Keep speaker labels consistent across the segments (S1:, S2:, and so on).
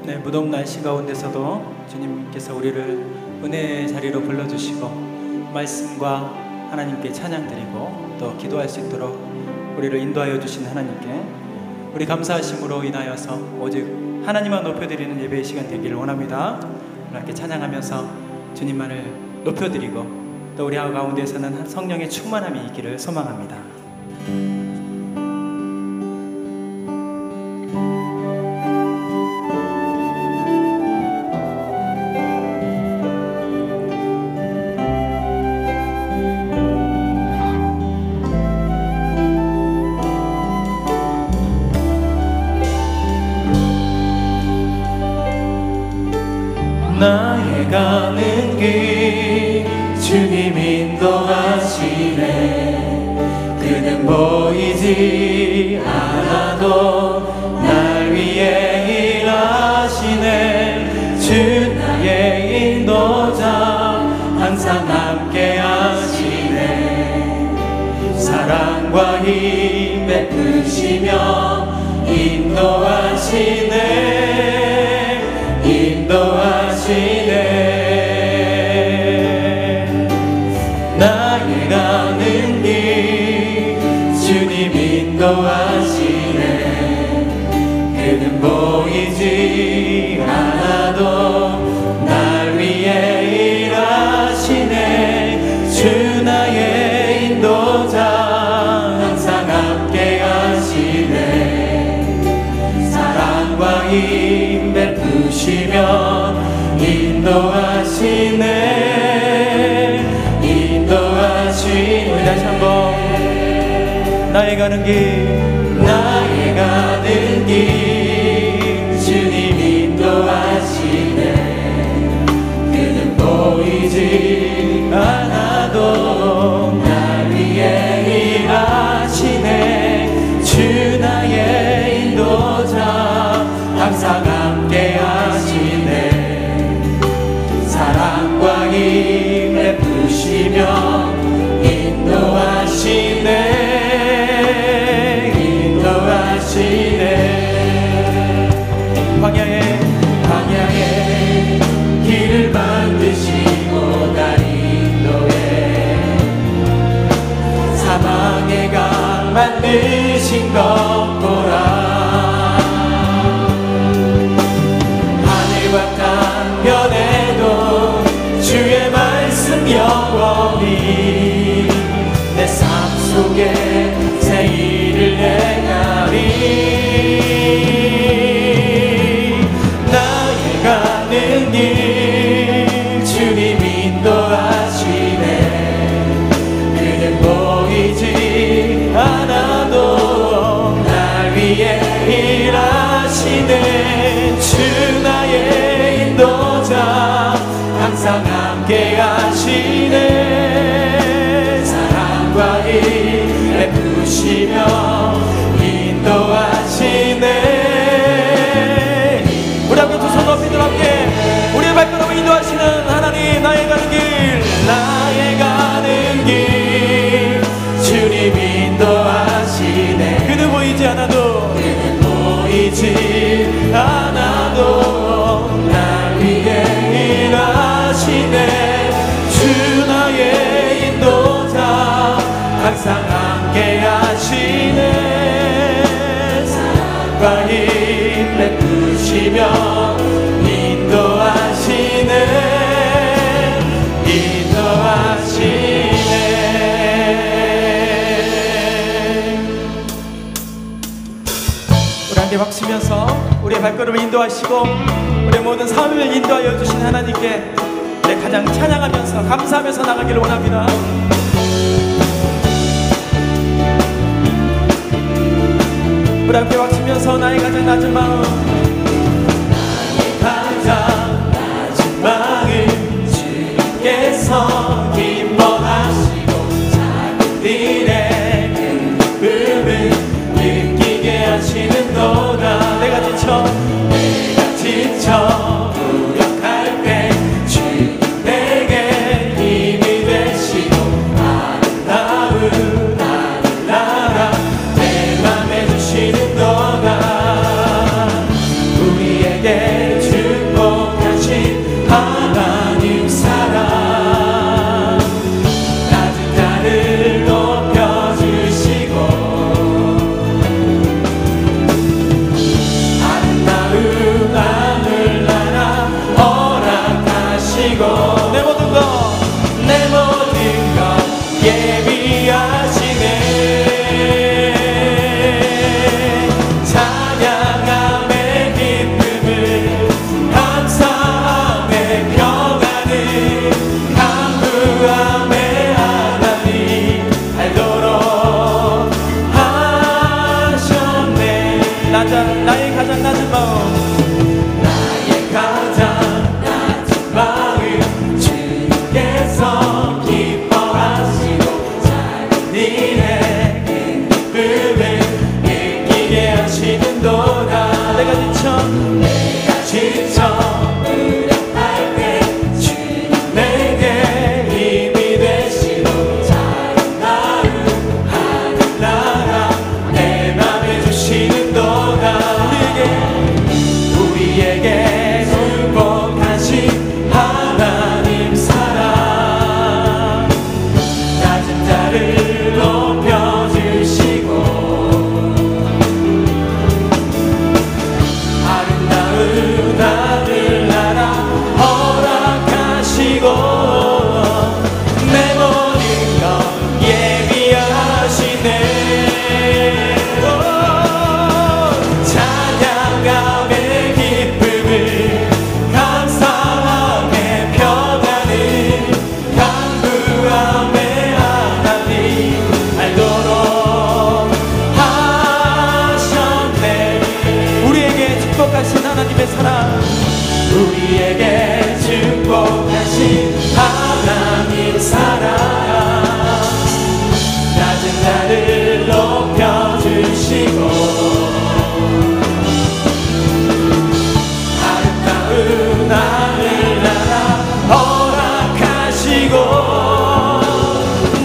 S1: 네, 무더운 날씨 가운데서도 주님께서 우리를 은혜의 자리로 불러주시고 말씀과 하나님께 찬양드리고 또 기도할 수 있도록 우리를 인도하여 주신 하나님께 우리 감사하심으로 인하여서 오직 하나님만 높여드리는 예배의 시간 되기를 원합니다. 이렇게 찬양하면서 주님만을 높여드리고 또 우리 가운데에서는 성령의 충만함이 있기를 소망합니다.
S2: 나의 가는 길 주님 인도하시네. 그는 보이지 않아도 날 위해 일하시네. 주 나의 인도자 항상 함께 하시네. 사랑과 힘 베푸시며 인도하시네. 나의 가는 길 주님 인도하시네. 그는 보이지 않아도 날 위해 일하시네. 주 나의 인도자 항상 함께 하시네. 사랑과 힘 베푸시며 인도하시네. 인도하시네.
S1: 다시 한번 나의 가는 길
S2: 나의 가는 길 주님 인도하시네. 그는 보이지 않아도 날 위해 일하시네. 주 나의 인도자 항상 함께 하시네. 사랑과 힘 베푸시며 인도하시네. 인도하시네. 광야에 길을 만드시고 날 인도해. 사망의 강 만드신 것 보라. 하늘과 땅 변해도 주의 말씀 영원히 내 삶 속에 새 일을 행하리. 나의 가는 길 주님 인도하시네. 그는 보이지 않아도 날 위해 일하시네. 주 나의 인도자 항상 함께 하시네. 사랑과 힘 베푸시며 인도하시네.
S1: 우리 함께 두 손 높이 들어 함께 우리의 발걸음을 인도하시는 하나님. 나의 가는 길
S2: 나의 가는 길 주님 인도하시네.
S1: 그는 보이지 않아도
S2: 그는 보이지 않아도 날 위해 일하시네. 주 나의 인도자 항상 함께 하시네. 사랑과 힘 베푸시며 인도하시네. 인도하시네.
S1: 우리 함께 박수면서 우리의 발걸음을 인도하시고 우리의 모든 삶을 인도하여 주신 하나님께 내 가장 찬양하면서 감사하면서 나가기를 원합니다. 우리 함께 박수면서 나의 가장 낮은 마음,
S2: 나의 가장 낮은 마음 주께서 기뻐하시고 작은 일에 큰 기쁨을 느끼게 하시는도다.
S1: 내가
S2: 지쳐 무력할 때 주님 내게 힘이 되시고 아름다운 하늘나라 내 지쳐 무력할 때 주님 내게 힘이 되시고 작은 마음 하늘나라 내 맘에 주시는 도가 우리에게 축복하신 하나님 사랑 낮은 자를 높여주시고 아름다운 하늘나라 허락하시고 내 모든 것 예비하시네 찬양감의 기쁨을 감사함의 평안을 간구함의 하나님 알도록 하셨네
S1: 우리에게 축복하신 하나님의 사랑
S2: 우리에게 축복하신 하나님 사랑 낮은 자를 높여주시고 아름다운 하늘나라 허락하시고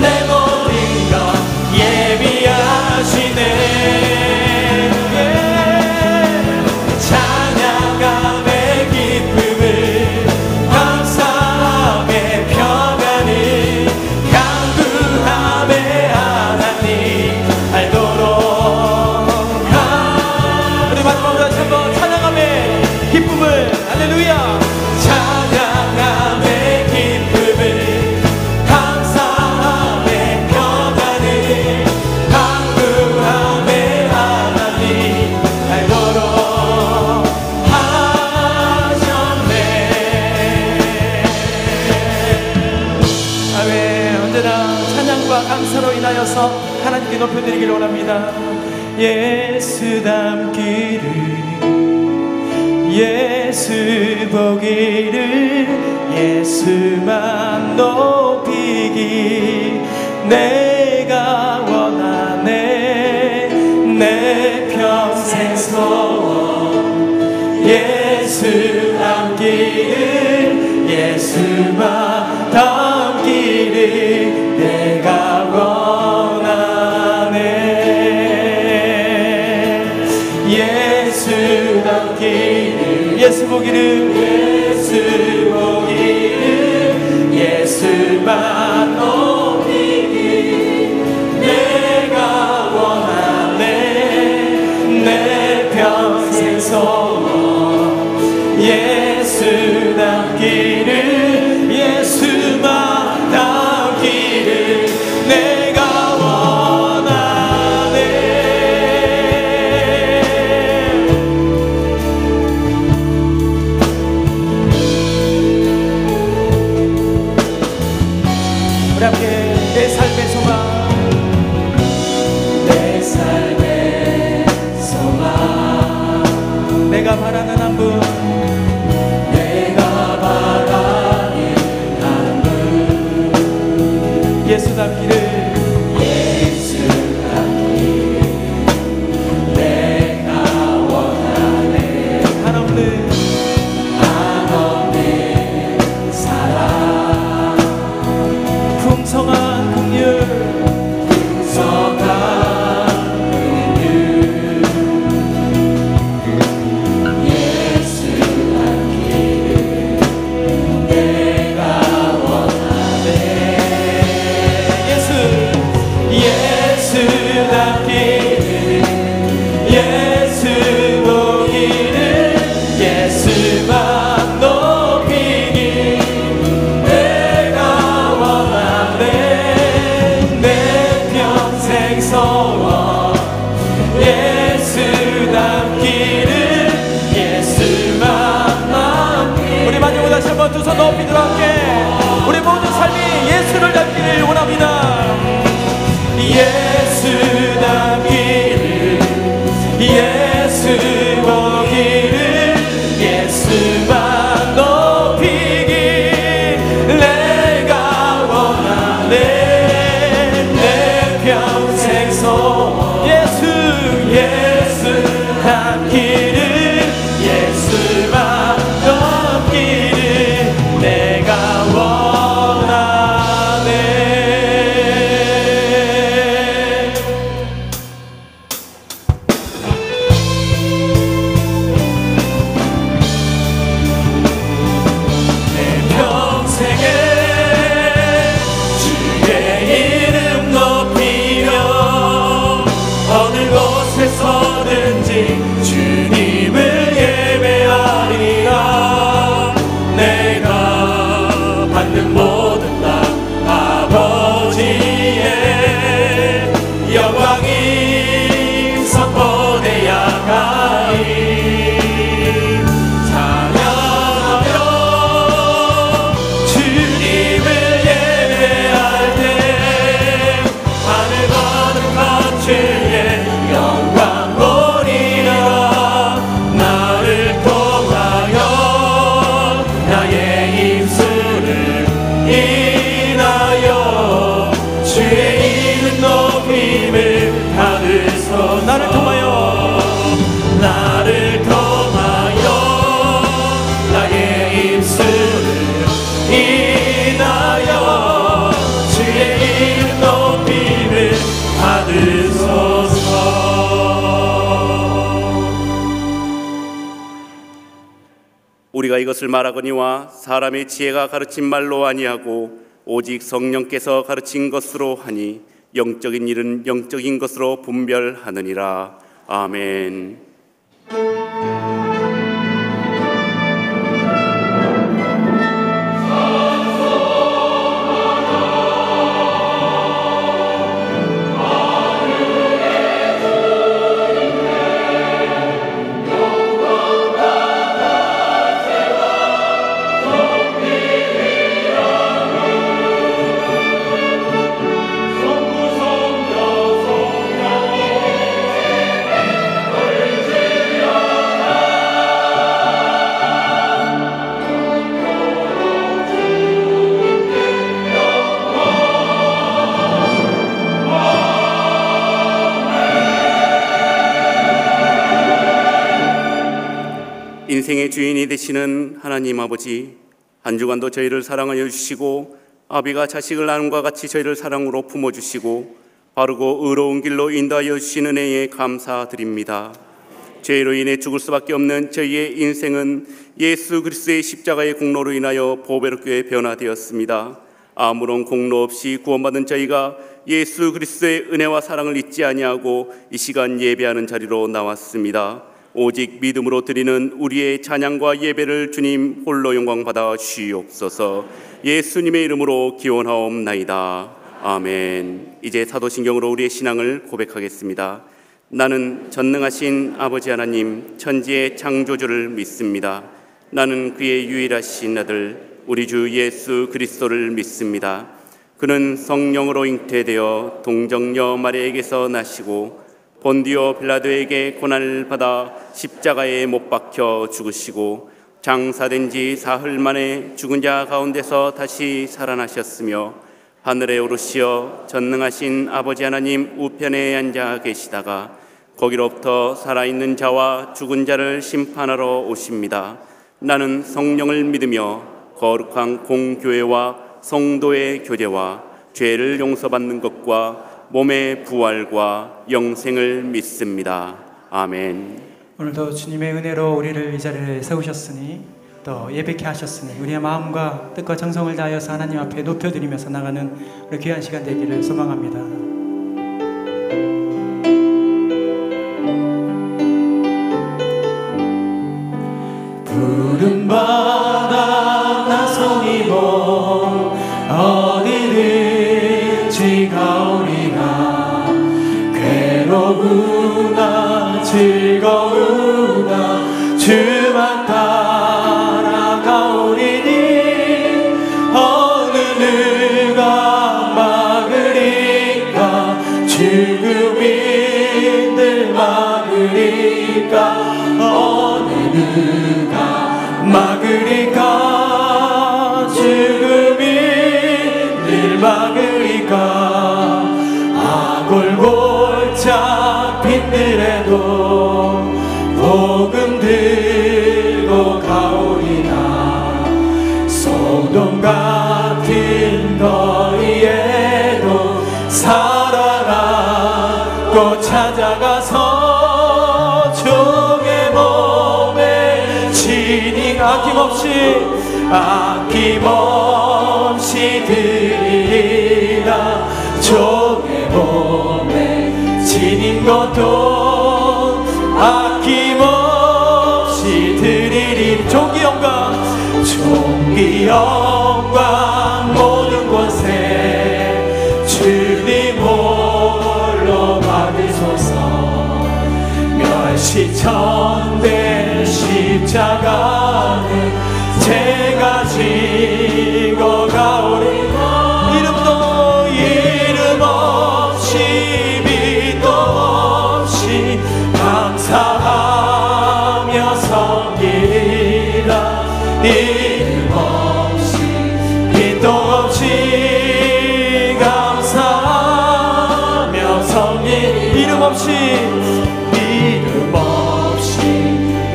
S2: 내 모든 것 예비하시네 찬양감의 기쁨을 감사함의 평안을 간구함의 하나님 알도록
S1: 우리 마지막으로 다시 한번 찬양함의 기쁨을 할렐루야
S2: 찬양함의 기쁨을 감사함의 평안을 간구함의 하나님 알도록 하셨네
S1: 아멘. 언제나 찬양과 감사로 인하여서 하나님께 높여드리기를 원합니다. 예수 닮기를 예수 보기를 예수만 높이기 내가 원하네 내 평생 소원 예수 닮기를 예수만 닮기를 내가 원하네 예수 닮기를 예수 보기를
S2: 예수 보기를 예수만 높이기 내가 원하네 내 평생 소원 예수 닮기를 예수만 닮기를 내가 원하네
S1: 우리 함께 내 삶의 소망
S2: 내 삶의 소망
S1: 내가 바라는 한 분
S2: 내가 바라는 한 분
S1: 예수 닮기를
S2: 예수 닮기를 내가 원하네
S1: 한없는
S2: 한없는 사랑
S1: 풍성한 긍휼
S2: 풍성한 긍휼 예수 닮기를 내가 원하네 예수 닮기를 예수 보기를 예수만 높이기 내가 원하네 내 평생 소원 예수 닮기를 예수만 남기를
S1: 우리 마지막으로 다시 한번 두 손 높이 들어 함께 우리 모든 삶이 예수를 닮기를 원합니다.
S2: 예수 닮기를 예수 보기를 예수만 높이기 내가 원하네 내 평생 소원 예수 닮기를 거룩한 주의 영광 보리라. 나를 통하여 나의 입술을 인하여 주의 이름 높임을 받으소서. 나를 통하여 나의 입술을 인하여 주의 이름 높임을 받으소서.
S3: 우리가 이것을 말하거니와 사람의 지혜가 가르친 말로 아니하고 오직 성령께서 가르친 것으로 하니 영적인 일은 영적인 것으로 분별하느니라. 아멘. 인생의 주인이 되시는 하나님 아버지, 한 주간도 저희를 사랑하여 주시고 아비가 자식을 나눔과 같이 저희를 사랑으로 품어주시고 바르고 의로운 길로 인도하여 주신 은혜에 감사드립니다. 죄로 인해 죽을 수밖에 없는 저희의 인생은 예수 그리스도의 십자가의 공로로 인하여 보배롭게 변화되었습니다. 아무런 공로 없이 구원받은 저희가 예수 그리스도의 은혜와 사랑을 잊지 아니하고 이 시간 예배하는 자리로 나왔습니다. 오직 믿음으로 드리는 우리의 찬양과 예배를 주님 홀로 영광받아 주시옵소서. 예수님의 이름으로 기원하옵나이다. 아멘. 이제 사도신경으로 우리의 신앙을 고백하겠습니다. 나는 전능하신 아버지 하나님 천지의 창조주를 믿습니다. 나는 그의 유일하신 아들 우리 주 예수 그리스도를 믿습니다. 그는 성령으로 잉태되어 동정녀 마리아에게서 나시고 본디오 빌라도에게 고난을 받아 십자가에 못 박혀 죽으시고 장사된 지 사흘 만에 죽은 자 가운데서 다시 살아나셨으며 하늘에 오르시어 전능하신 아버지 하나님 우편에 앉아 계시다가 거기로부터 살아있는 자와 죽은 자를 심판하러 오십니다. 나는 성령을 믿으며 거룩한 공교회와 성도의 교제와 죄를 용서받는 것과 몸의 부활과 영생을 믿습니다. 아멘.
S1: 오늘도 주님의 은혜로 우리를 이 자리에 세우셨으니 또 예배케 하셨으니 우리의 마음과 뜻과 정성을 다하여서 하나님 앞에 높여드리면서 나가는 우리 귀한 시간 되기를 소망합니다.
S2: 푸른 바다 나성이 먼 어디든지 가오리나 괴로우나 즐거우나 주만 따라가오리니 어느 누가 막으리까 죽음인들 막으리까 어느 누가 막으리까 죽음인들 막으리까 아골골 잡힌들에도 복음 들고 가오리나 소돔 같은 거리에도 살아가고 찾아가서 종의 몸에 지닌 아낌없이 드리리라 종의 몸에 지닌 것도 아낌없이 드리리 종기 영광 모든 곳에 주님 홀로 받으소서. 멸시천대 십자가는 제가 지고 가오리 이름 없이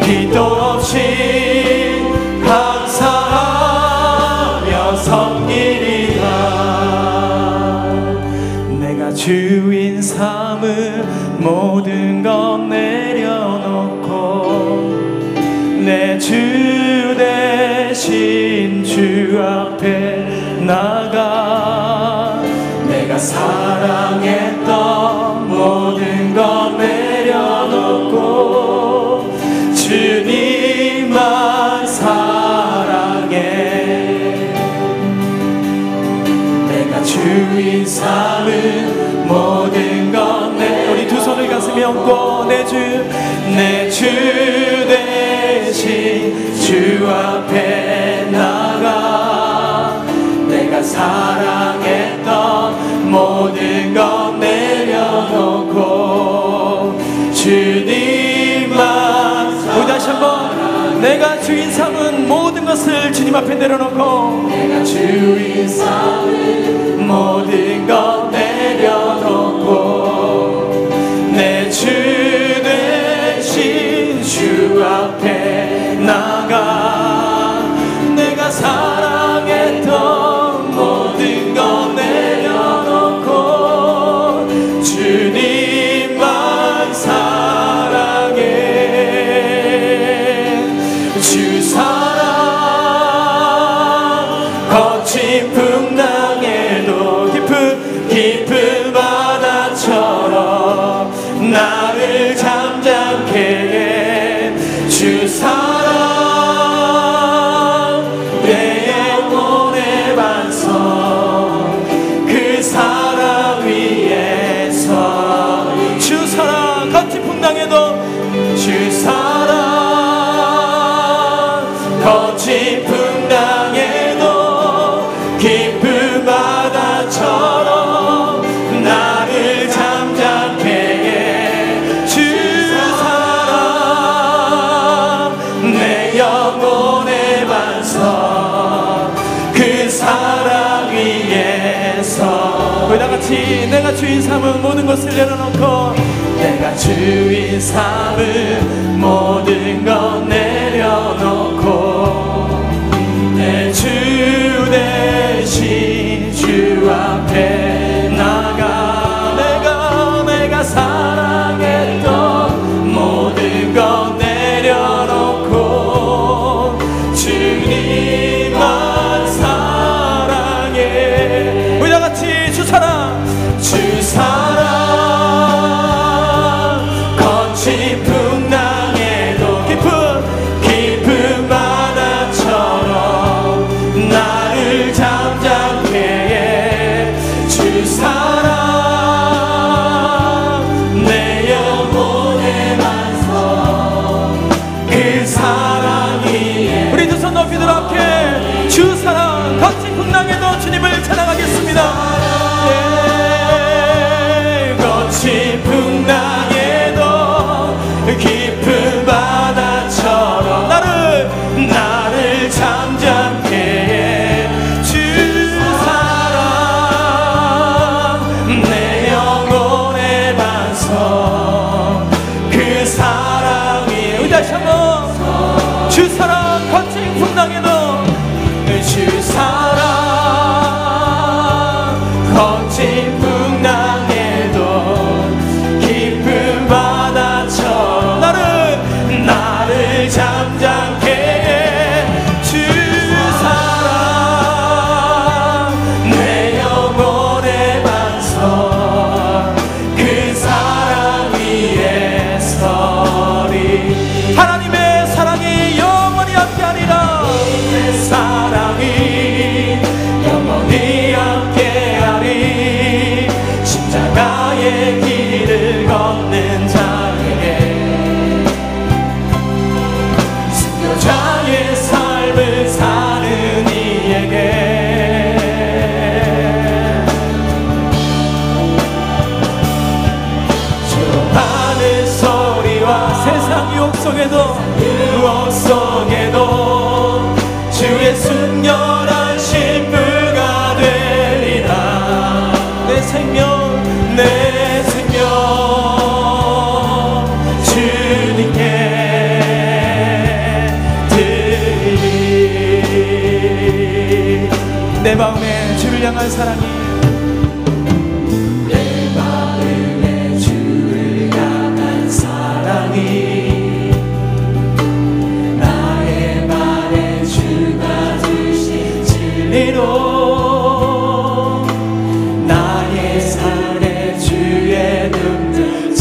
S2: 기도 없이 감사하며 섬기리라. 내가 주인 삼을 모든 것 내려놓고 내 주 대신 주 앞에 나가 내가 사랑했던 모든 것 내려놓고 주님만 사랑해. 내가 주인 삼은 모든 것 우리 두 손을 가슴에 얹고 내 주 대신 주 앞에 나가 내가 사랑했던 모든 것 내려놓고 주님만 우리 다시 한번 내가 주인 삼은 모든 것을 주님 앞에 내려놓고 내가 주인 삼은 모든 것 내려놓고 내 주 대신 주 앞에 나가 내가 사랑했던 모든 것 내려놓고 주님만 사랑해. 주 사랑 거친 풍랑에도 깊은 바다처럼 나를 잠잠케 해. 주 사랑 내 영혼의 반석 그 사랑 위에서 주 사랑 거친 풍랑에도 주 사랑 거친 풍랑에도 깊은 바다처럼 나를 잠잠케 해. 주 사랑 내 영혼의 반석 그 사랑 위에서 우리 다같이 내가 주인 삼은 모든 것을 내려놓고 내가 주인 삼은 모든 것 내려놓고 내 주 대신 주 앞에 나가 내가 사랑했던 모든 것 내려놓고 주님만 사랑해. 우리 다같이 주 사랑 거친 풍랑에도 깊은 바다처럼 나를 잠잠케 해. 주 사랑 내 영혼의 반석 그 사랑 위에 우리 두 손 높이 들어 함께 주 사랑 거친 풍랑에도 주님을 찬양하겠습니다. 거친 풍랑에도 깊은 바다처럼 나를 잠잠케 해. 주 사랑 내 영혼의 반석 그 사랑 위에 우리 다시 한번 주 사랑 거친 풍랑에도 주 사랑 거친 풍랑에도 깊은 바다처럼 나를 잠잠케 해. 주 사랑 내 영혼의 반석 그 사랑 위에 서리. 하나님의 사랑이 영원히 함께하리라. 내 사랑이 영원히 함께하리. 십자가의 길을 걷는 자에게 승려자의 삶을 사는 이에게 졸업하는 소리와 세상 유혹 속에도 주의 순결한 신부가 되리라. 내 생명 강한 사랑이
S4: 내 마음에 주를 향한 사랑이 나의 말에 주가 주신 진리로 나의 삶에 주의 능력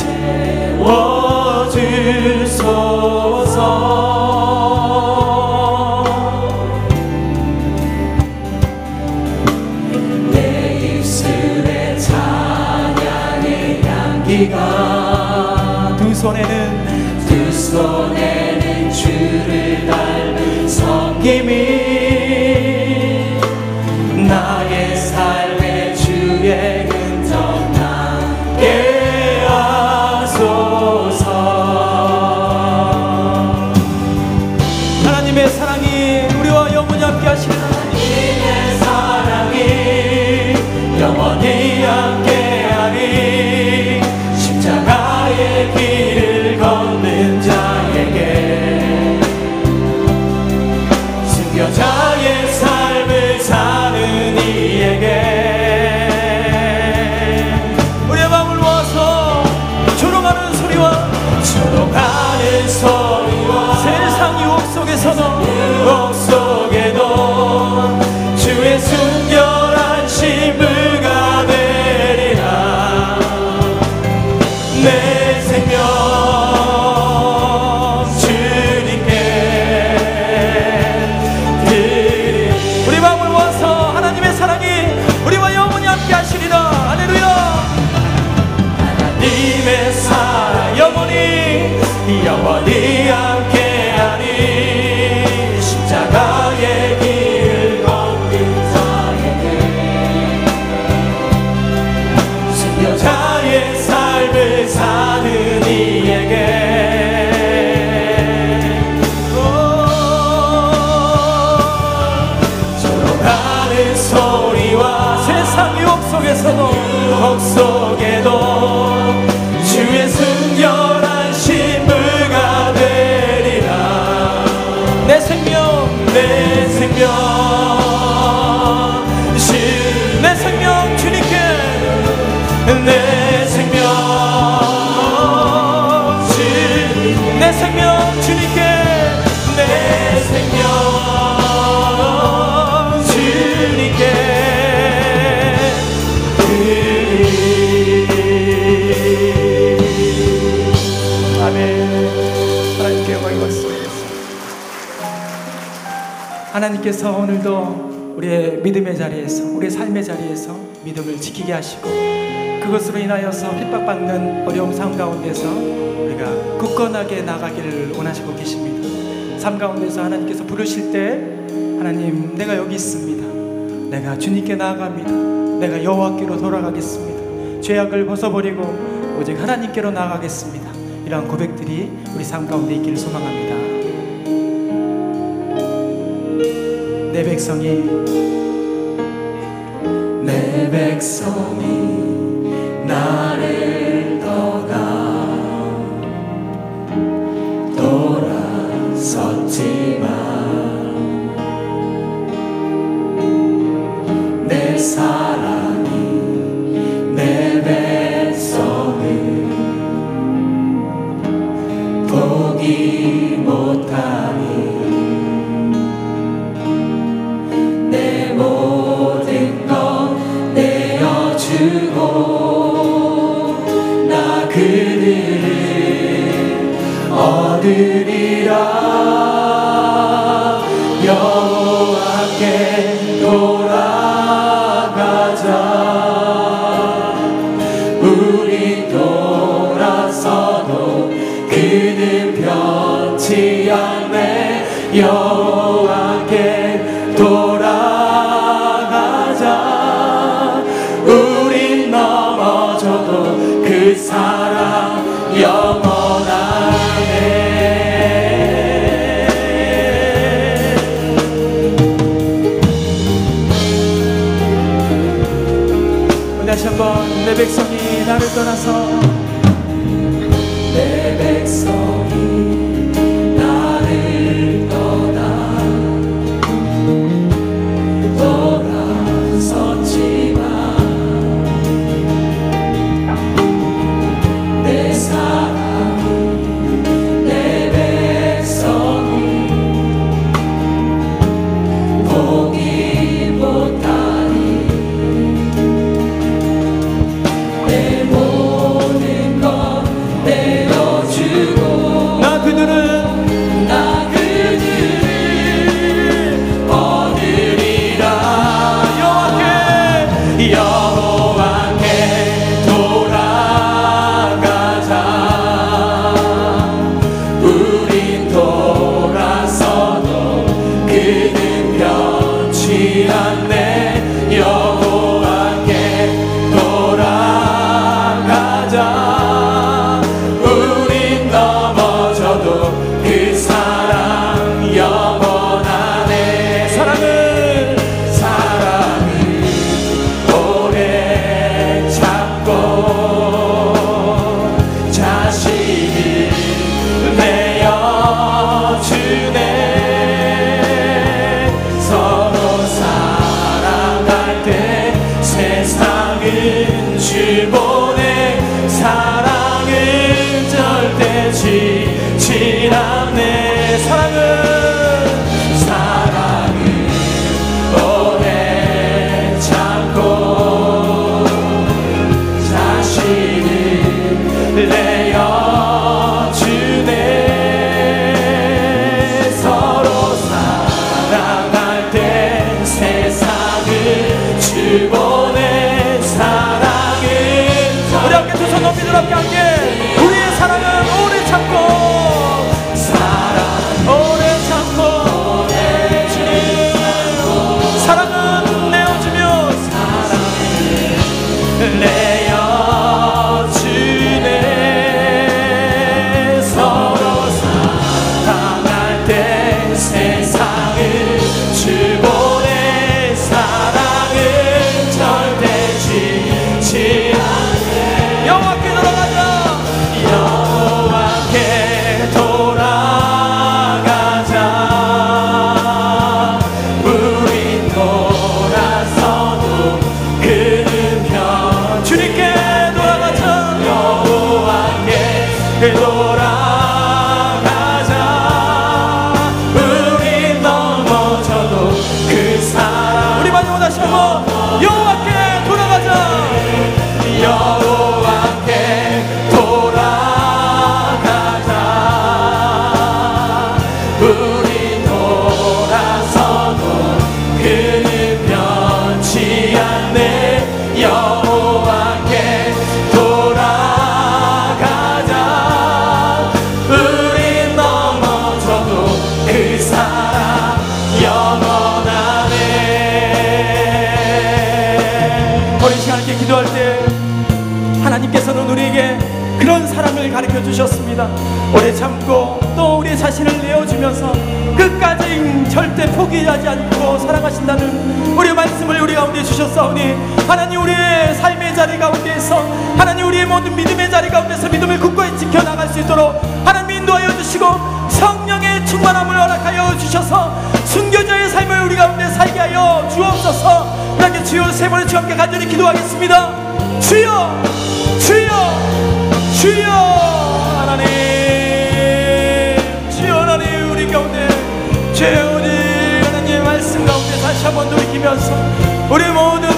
S4: 채워주소서. 두 손에는 주를 닮은 섬김이 나의 삶의 주의 근정 남게 하소서.
S2: 하나님의 사랑이 우리와 영원히 함께 하시는
S4: 하나님의 사랑이 영원히 함께하리. 십자가의 길을 걷는 자에게 순교자의 삶을 사는 이에게
S2: 우리의 마음을 모아서 조롱하는 소리와 세상 유혹 속에서도
S4: 유혹 속에도 주의 순결한 신부가 되리라. 내 생명 주님께 드리.
S2: 우리 마음을 모아서 하나님의 사랑이 우리와 영원히 함께 하시리라. 할렐루야.
S4: 하나님의 사랑 영원히 함께하니. 십자가의 길을 걷는 자에게 순교자의 삶을 사는 이에게 조롱하는 소리와
S2: 세상 유혹 속에서도
S4: 주의 순결한 신부가 되리라.
S2: 내 생명 주님께
S4: 내 생명
S2: 주님께
S4: 내 생명 주님께
S2: 아멘. 하나님께 영광이 받습니다. 하나님께서 오늘도 우리의 믿음의 자리에서, 우리의 삶의 자리에서 믿음을 지키게 하시고 그것으로 인하여서 핍박받는 어려운 삶 가운데서 우리가 굳건하게 나가기를 원하시고 계십니다. 삶 가운데서 하나님께서 부르실 때 하나님, 내가 여기 있습니다. 내가 주님께 나아갑니다. 내가 여호와께로 돌아가겠습니다. 죄악을 벗어버리고 오직 하나님께로 나아가겠습니다. 이러한 고백들이 우리 삶 가운데 있기를 소망합니다. 내 백성이
S4: 나를 떠나 돌아섰지만 내 사랑이 내 백성을 포기 못하니 내 모든 것 내어주고 나 그들을 얻으리라. 여호와께 돌아가자. 우리 돌아서도 그는 변치 않네. 여호와께 돌아가자. 우린 넘어져도 그 사랑 영원하네.
S2: 다시 한번 내 백성이 나를 떠나서
S4: 내 백성이 나를 떠나 돌아섰지 돌아가자. 우린 넘어져도 그 사랑 영원하네. 사랑을 오래 참고 자신을 내어주네. 서로 사랑할 때 세상은 주보내. 사랑은 절대 지지 않네. 사랑은 오래 참고 자신을 내어주네. 서로 사랑할 때 세상을 주보내. 사랑은
S2: 우리 함께 두 손 높이 들어 함께 우리의 사랑은 오래 참고 오래 참고 주님 사랑은 내어주며
S4: 내어주네. 서로 사랑할 때 세상을 주보내. 사랑은 절대 지지 않네.
S2: 여호와께 돌아가자.
S4: 여호와께 돌아가자. 우린 돌아서도 그는 편.
S2: 주님께 돌아가자.
S4: 여호와께 돌아가자. 우린 넘어져도 그 사랑.
S2: 우리 마지막 다시 한번 여호와께 돌아가자.
S4: 여호와께 돌아가자. 우린 돌아서도 그는 변치 않네. 여호와께 돌아가자. 우린 넘어져도 그 사랑 영원하네.
S2: 우리 시간 이렇게 기도할 때 하나님께서는 우리에게 그런 사랑을 가르쳐 주셨습니다. 오래 참고 또 우리 자신을 내어주면서 끝까지 절대 포기하지 않고 사랑하신다는 우리 말씀을 우리 가운데 주셨사오니 하나님 우리의 삶의 자리 가운데에서 하나님 우리의 모든 믿음의 자리 가운데서 믿음을 굳건히 지켜나갈 수 있도록 하나님 인도하여 주시고 성령의 충만함을 허락하여 주셔서 순교자의 삶을 우리 가운데 살게 하여 주옵소서. 그렇게 주여 세 번의 주 함께 간절히 기도하겠습니다. 주여 주여 주여 하나님 주여 하나님 우리 가운데 죄우니 하나님의 말씀 가운데 다시 한번 돌이키면서 우리 모든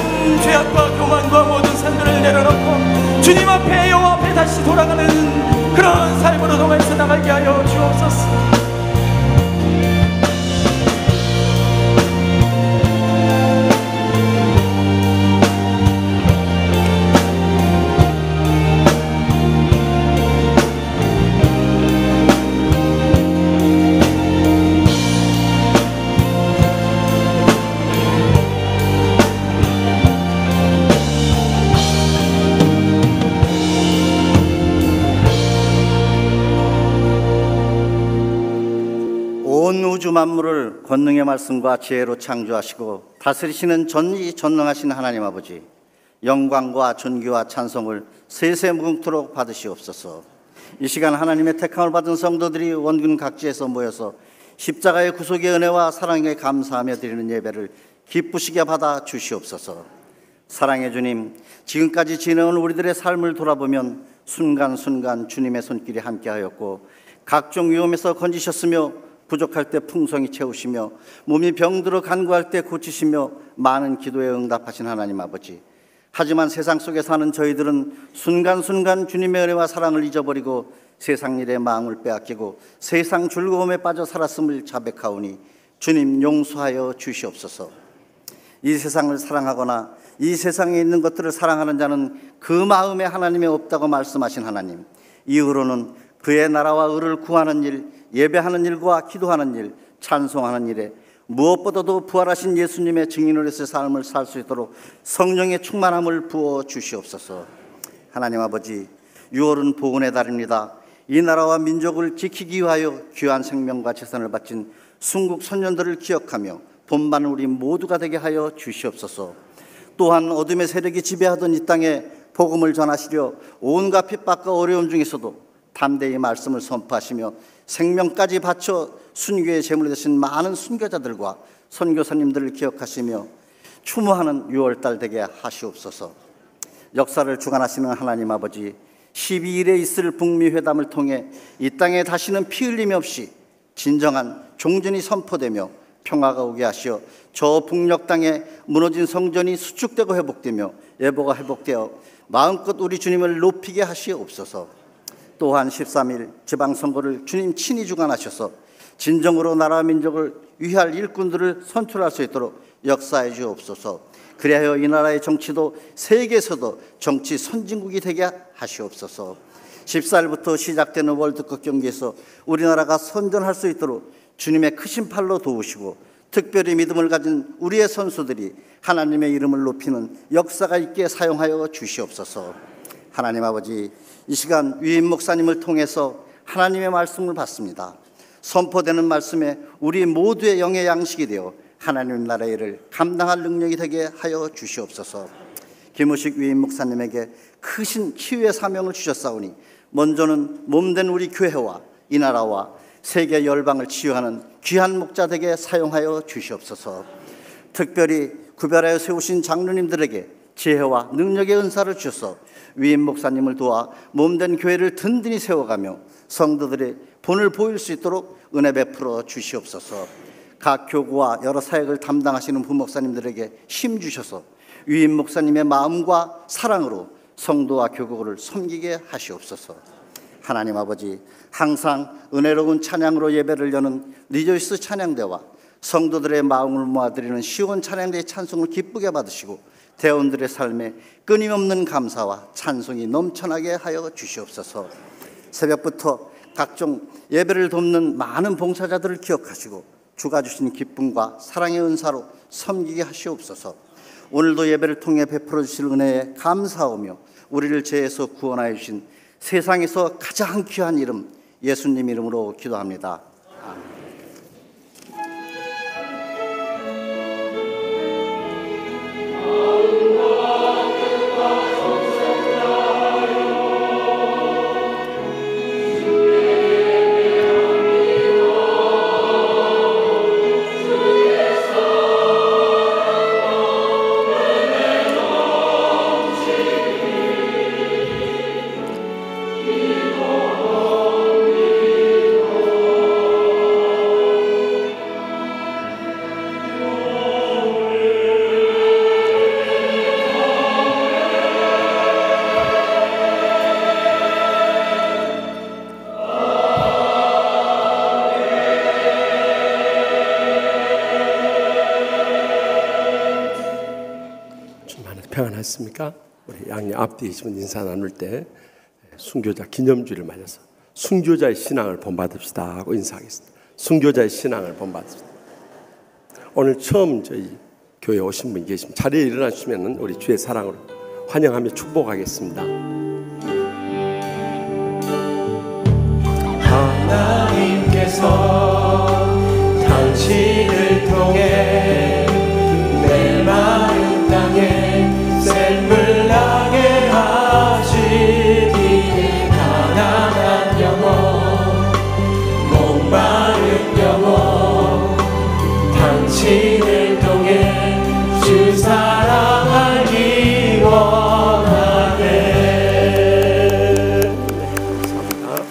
S2: 죄악과 교만과 모든 산들을 내려놓고 주님 앞에 여호와 앞에 다시 돌아가는 그런 삶으로 동행해서 나가게 하여 주옵소서.
S5: 온 우주 만물을 권능의 말씀과 지혜로 창조하시고 다스리시는 전지전능하신 하나님 아버지, 영광과 존귀와 찬송을 세세무궁토록 받으시옵소서. 이 시간 하나님의 택함을 받은 성도들이 원군 각지에서 모여서 십자가의 구속의 은혜와 사랑에 감사하며 드리는 예배를 기쁘시게 받아 주시옵소서. 사랑의 주님, 지금까지 지내온 우리들의 삶을 돌아보면 순간순간 주님의 손길이 함께하였고 각종 위험에서 건지셨으며 부족할 때 풍성히 채우시며 몸이 병들어 간구할 때 고치시며 많은 기도에 응답하신 하나님 아버지, 하지만 세상 속에 사는 저희들은 순간순간 주님의 은혜와 사랑을 잊어버리고 세상 일에 마음을 빼앗기고 세상 즐거움에 빠져 살았음을 자백하오니 주님 용서하여 주시옵소서. 이 세상을 사랑하거나 이 세상에 있는 것들을 사랑하는 자는 그 마음에 하나님이 없다고 말씀하신 하나님, 이후로는 그의 나라와 의를 구하는 일, 예배하는 일과 기도하는 일, 찬송하는 일에 무엇보다도 부활하신 예수님의 증인으로서의 삶을 살 수 있도록 성령의 충만함을 부어 주시옵소서. 하나님 아버지, 6월은 보훈의 달입니다. 이 나라와 민족을 지키기 위하여 귀한 생명과 재산을 바친 순국 선녀들을 기억하며 본받는 우리 모두가 되게 하여 주시옵소서. 또한 어둠의 세력이 지배하던 이 땅에 복음을 전하시려 온갖 핍박과 어려움 중에서도 담대히 말씀을 선포하시며 생명까지 바쳐 순교의 제물이 되신 많은 순교자들과 선교사님들을 기억하시며 추모하는 6월달 되게 하시옵소서. 역사를 주관하시는 하나님 아버지, 12일에 있을 북미 회담을 통해 이 땅에 다시는 피 흘림 없이 진정한 종전이 선포되며 평화가 오게 하시어 저 북녘 땅에 무너진 성전이 수축되고 회복되며 예보가 회복되어 마음껏 우리 주님을 높이게 하시옵소서. 또한 13일 지방선거를 주님 친히 주관하셔서 진정으로 나라 민족을 위할 일꾼들을 선출할 수 있도록 역사해 주옵소서. 그리하여 이 나라의 정치도 세계에서도 정치 선진국이 되게 하시옵소서. 14일부터 시작되는 월드컵 경기에서 우리나라가 선전할 수 있도록 주님의 크신 팔로 도우시고 특별히 믿음을 가진 우리의 선수들이 하나님의 이름을 높이는 역사가 있게 사용하여 주시옵소서. 하나님 아버지, 이 시간 위임 목사님을 통해서 하나님의 말씀을 받습니다. 선포되는 말씀에 우리 모두의 영의 양식이 되어 하나님 나라의 일을 감당할 능력이 되게 하여 주시옵소서. 김우식 위임 목사님에게 크신 치유의 사명을 주셨사오니 먼저는 몸된 우리 교회와 이 나라와 세계 열방을 치유하는 귀한 목자 되게 사용하여 주시옵소서. 특별히 구별하여 세우신 장로님들에게 지혜와 능력의 은사를 주셔서 위임 목사님을 도와 몸된 교회를 든든히 세워가며 성도들의 본을 보일 수 있도록 은혜 베풀어 주시옵소서. 각 교구와 여러 사역을 담당하시는 부목사님들에게 힘 주셔서 위임 목사님의 마음과 사랑으로 성도와 교구를 섬기게 하시옵소서. 하나님 아버지, 항상 은혜로운 찬양으로 예배를 여는 리조이스 찬양대와 성도들의 마음을 모아드리는 시온 찬양대의 찬송을 기쁘게 받으시고 대원들의 삶에 끊임없는 감사와 찬송이 넘쳐나게 하여 주시옵소서. 새벽부터 각종 예배를 돕는 많은 봉사자들을 기억하시고 주가 주신 기쁨과 사랑의 은사로 섬기게 하시옵소서. 오늘도 예배를 통해 베풀어 주실 은혜에 감사하며 우리를 죄에서 구원하여 주신 세상에서 가장 귀한 이름 예수님 이름으로 기도합니다. 아멘.
S2: 평안하십니까? 우리 양옆 앞뒤에 계시면 인사 나눌 때 순교자 기념주를 맞아서 순교자의 신앙을 본받읍시다 하고 인사하겠습니다. 순교자의 신앙을 본받읍시다. 오늘 처음 저희 교회에 오신 분 계시면 자리에 일어나시면 우리 주의 사랑으로 환영하며 축복하겠습니다.
S4: 하나님께서 당신을 통해 내 마음 땅에 샘물 나게 하시니 가난한 영혼 목마른 영혼 당신을 통해 주 사랑하기 원하네.
S2: 감사합니다.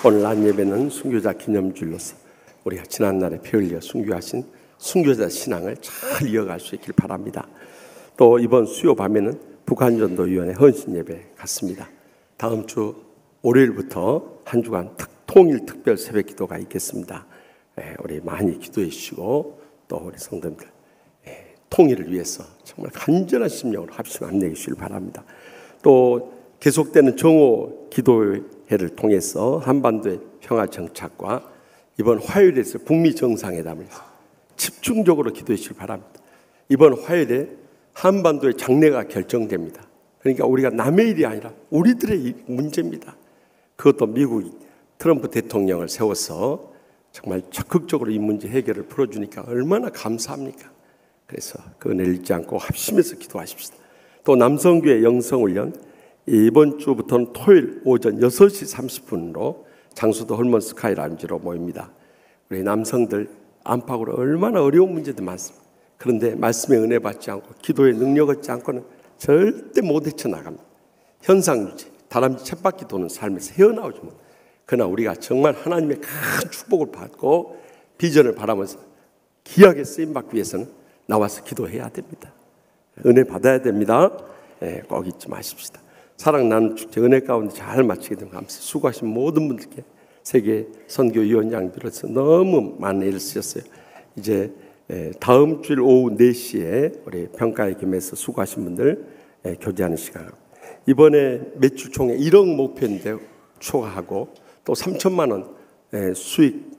S2: 오늘 난 예배는 순교자 기념주일로서 우리가 지난날에 피 흘려 순교하신 순교자 신앙을 잘 이어갈 수 있길 바랍니다. 또 이번 수요 밤에는 북한전도위원회 헌신 예배 갖습니다. 다음 주 월요일부터 한 주간 통일 특별 새벽 기도가 있겠습니다. 우리 많이 기도해 주시고 또 우리 성도님들 통일을 위해서 정말 간절한 심령으로 합심 안내해 주시길 바랍니다. 또 계속되는 정오 기도회를 통해서 한반도의 평화 정착과 이번 화요일에 있을 북미 정상회담을 집중적으로 기도해 주시길 바랍니다. 이번 화요일에 한반도의 장래가 결정됩니다.
S6: 그러니까 우리가 남의 일이 아니라 우리들의 문제입니다. 그것도 미국이 트럼프 대통령을 세워서 정말 적극적으로 이 문제 해결을 풀어주니까 얼마나 감사합니까? 그래서 그 은혜를 잊지 않고 합심해서 기도하십시다. 또 남성교회 영성훈련 이번 주부터는 토요일 오전 6시 30분으로 장수도 헐먼 스카이 라운지로 모입니다. 우리 남성들 안팎으로 얼마나 어려운 문제도 많습니다. 그런데 말씀의 은혜 받지 않고 기도의 능력 얻지 않고는 절대 못 헤쳐나갑니다. 현상유지, 다람쥐 쳇바퀴 도는 삶에서 헤어나오지 못. 그러나 우리가 정말 하나님의 큰 축복을 받고 비전을 바라면서 귀하게 쓰임받기 위해서는 나와서 기도해야 됩니다. 은혜 받아야 됩니다. 꼭 잊지 마십시다. 사랑 나눔 축제 은혜 가운데 잘 마치게 되면 감사합니다. 수고하신 모든 분들께 세계 선교위원장 비로소 너무 많은 애를 쓰셨어요. 이제 다음 주일 오후 4시에 우리 평가의 겸해서 수고하신 분들 교제하는 시간. 이번에 매출 총액 1억 목표인데 초과하고 또 3천만 원 수익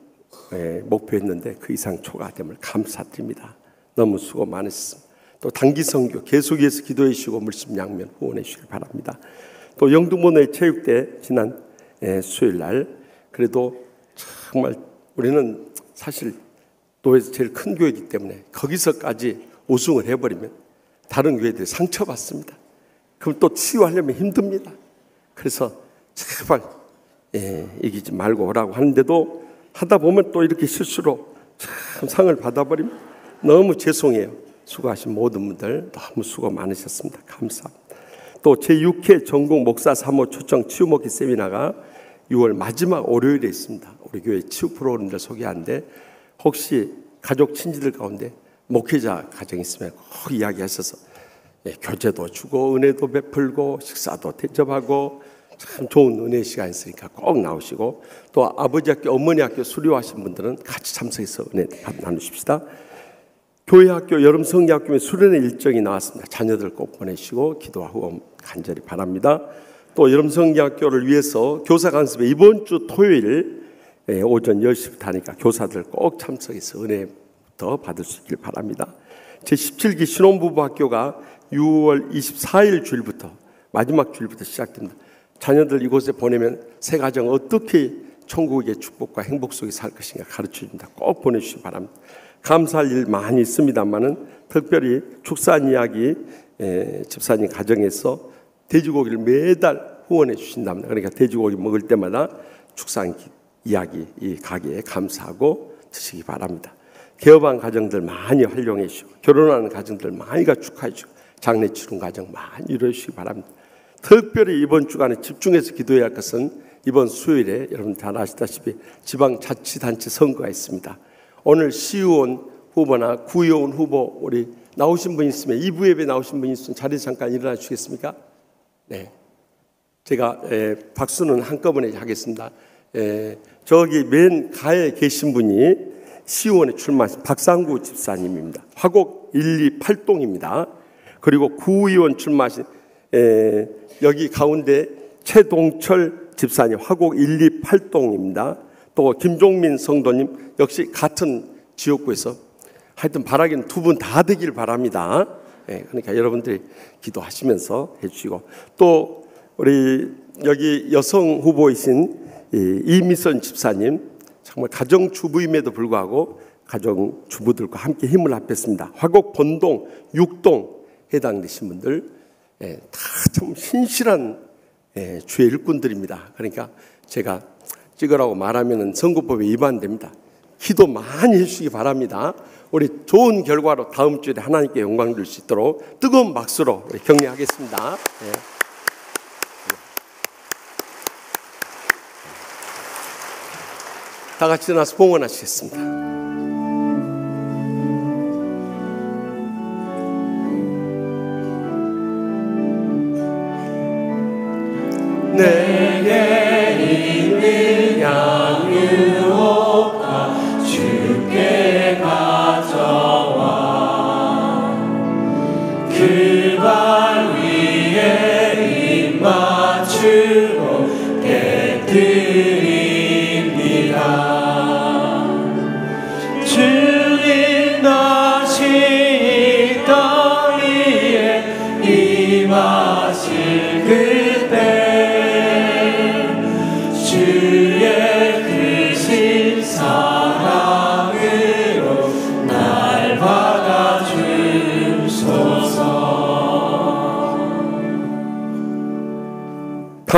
S6: 목표했는데 그 이상 초과됨을 감사드립니다. 너무 수고 많으셨습니다. 또 단기 선교 계속해서 기도해 주시고 물심양면 후원해 주시길 바랍니다. 또 영등포의 체육대 지난 수요일 날 그래도 정말 우리는 사실 도에서 제일 큰 교회이기 때문에 거기서까지 우승을 해버리면 다른 교회들이 상처받습니다. 그럼 또 치유하려면 힘듭니다. 그래서 제발 이기지 말고 오라고 하는데도 하다 보면 또 이렇게 실수로 참 상을 받아버리면 너무 죄송해요. 수고하신 모든 분들 너무 수고 많으셨습니다. 감사합니다. 또 제6회 전국 목사 3호 초청 치유먹기 세미나가 6월 마지막 월요일에 있습니다. 우리 교회 치유 프로그램들 소개하는데 혹시 가족 친지들 가운데 목회자 가정 있으면 꼭 이야기하셔서 교제도 주고 은혜도 베풀고 식사도 대접하고 참 좋은 은혜 시간 있으니까 꼭 나오시고 또 아버지 학교 어머니 학교 수료하신 분들은 같이 참석해서 은혜 나누십시다. 교회 학교 여름 성경학교 수련회 일정이 나왔습니다. 자녀들 꼭 보내시고 기도와 후원 간절히 바랍니다. 또 여름 성경학교를 위해서 교사 강습에 이번 주 토요일 오전 10시부터 하니까 교사들 꼭 참석해서 은혜부터 받을 수 있길 바랍니다. 제17기 신혼부부 학교가 6월 24일 주일부터 마지막 주일부터 시작됩니다. 자녀들 이곳에 보내면 새 가정 어떻게 천국의 축복과 행복 속에 살 것인가 가르쳐줍니다. 꼭 보내주시기 바랍니다. 감사할 일 많이 있습니다만은 특별히 축산 이야기 집사님 가정에서 돼지고기를 매달 후원해 주신답니다. 그러니까 돼지고기 먹을 때마다 축산 이야기 이 가게에 감사하고 드시기 바랍니다. 개업한 가정들 많이 활용해 주시고 결혼하는 가정들 많이 축하해 주시고 장례 치른 가정 많이 이루어 주시기 바랍니다. 특별히 이번 주간에 집중해서 기도해야 할 것은 이번 수요일에 여러분 다 아시다시피 지방자치단체 선거가 있습니다. 오늘 시의원 후보나 구의원 후보 우리 나오신 분 있으면 2부 예배 나오신 분 있으면 자리에 잠깐 일어나 주시겠습니까? 네, 제가 박수는 한꺼번에 하겠습니다. 저기 맨 가에 계신 분이 시의원에 출마하신 박상구 집사님입니다. 화곡 128동입니다. 그리고 구의원 출마하신 여기 가운데 최동철 집사님 화곡 128동입니다. 또 김종민 성도님 역시 같은 지역구에서 하여튼 바라기는 두 분 다 되길 바랍니다. 그러니까 여러분들이 기도하시면서 해주시고 또 우리 여기 여성 후보이신 이미선 집사님 정말 가정주부임에도 불구하고 가정주부들과 함께 힘을 합했습니다. 화곡 본동 6동 해당되신 분들 다 참 신실한 주의 일꾼들입니다. 그러니까 제가 찍으라고 말하면 선거법에 위반됩니다. 기도 많이 해주시기 바랍니다. 우리 좋은 결과로 다음 주에 하나님께 영광 줄 수 있도록 뜨거운 박수로 격려하겠습니다. 다 같이 일어나서 봉헌하시겠습니다.
S4: 내게 있는 양육과 주께 가져와 그 발 위에 입 맞추고 깨뜨립니다. 주님 다시 이 땅 위에 임하시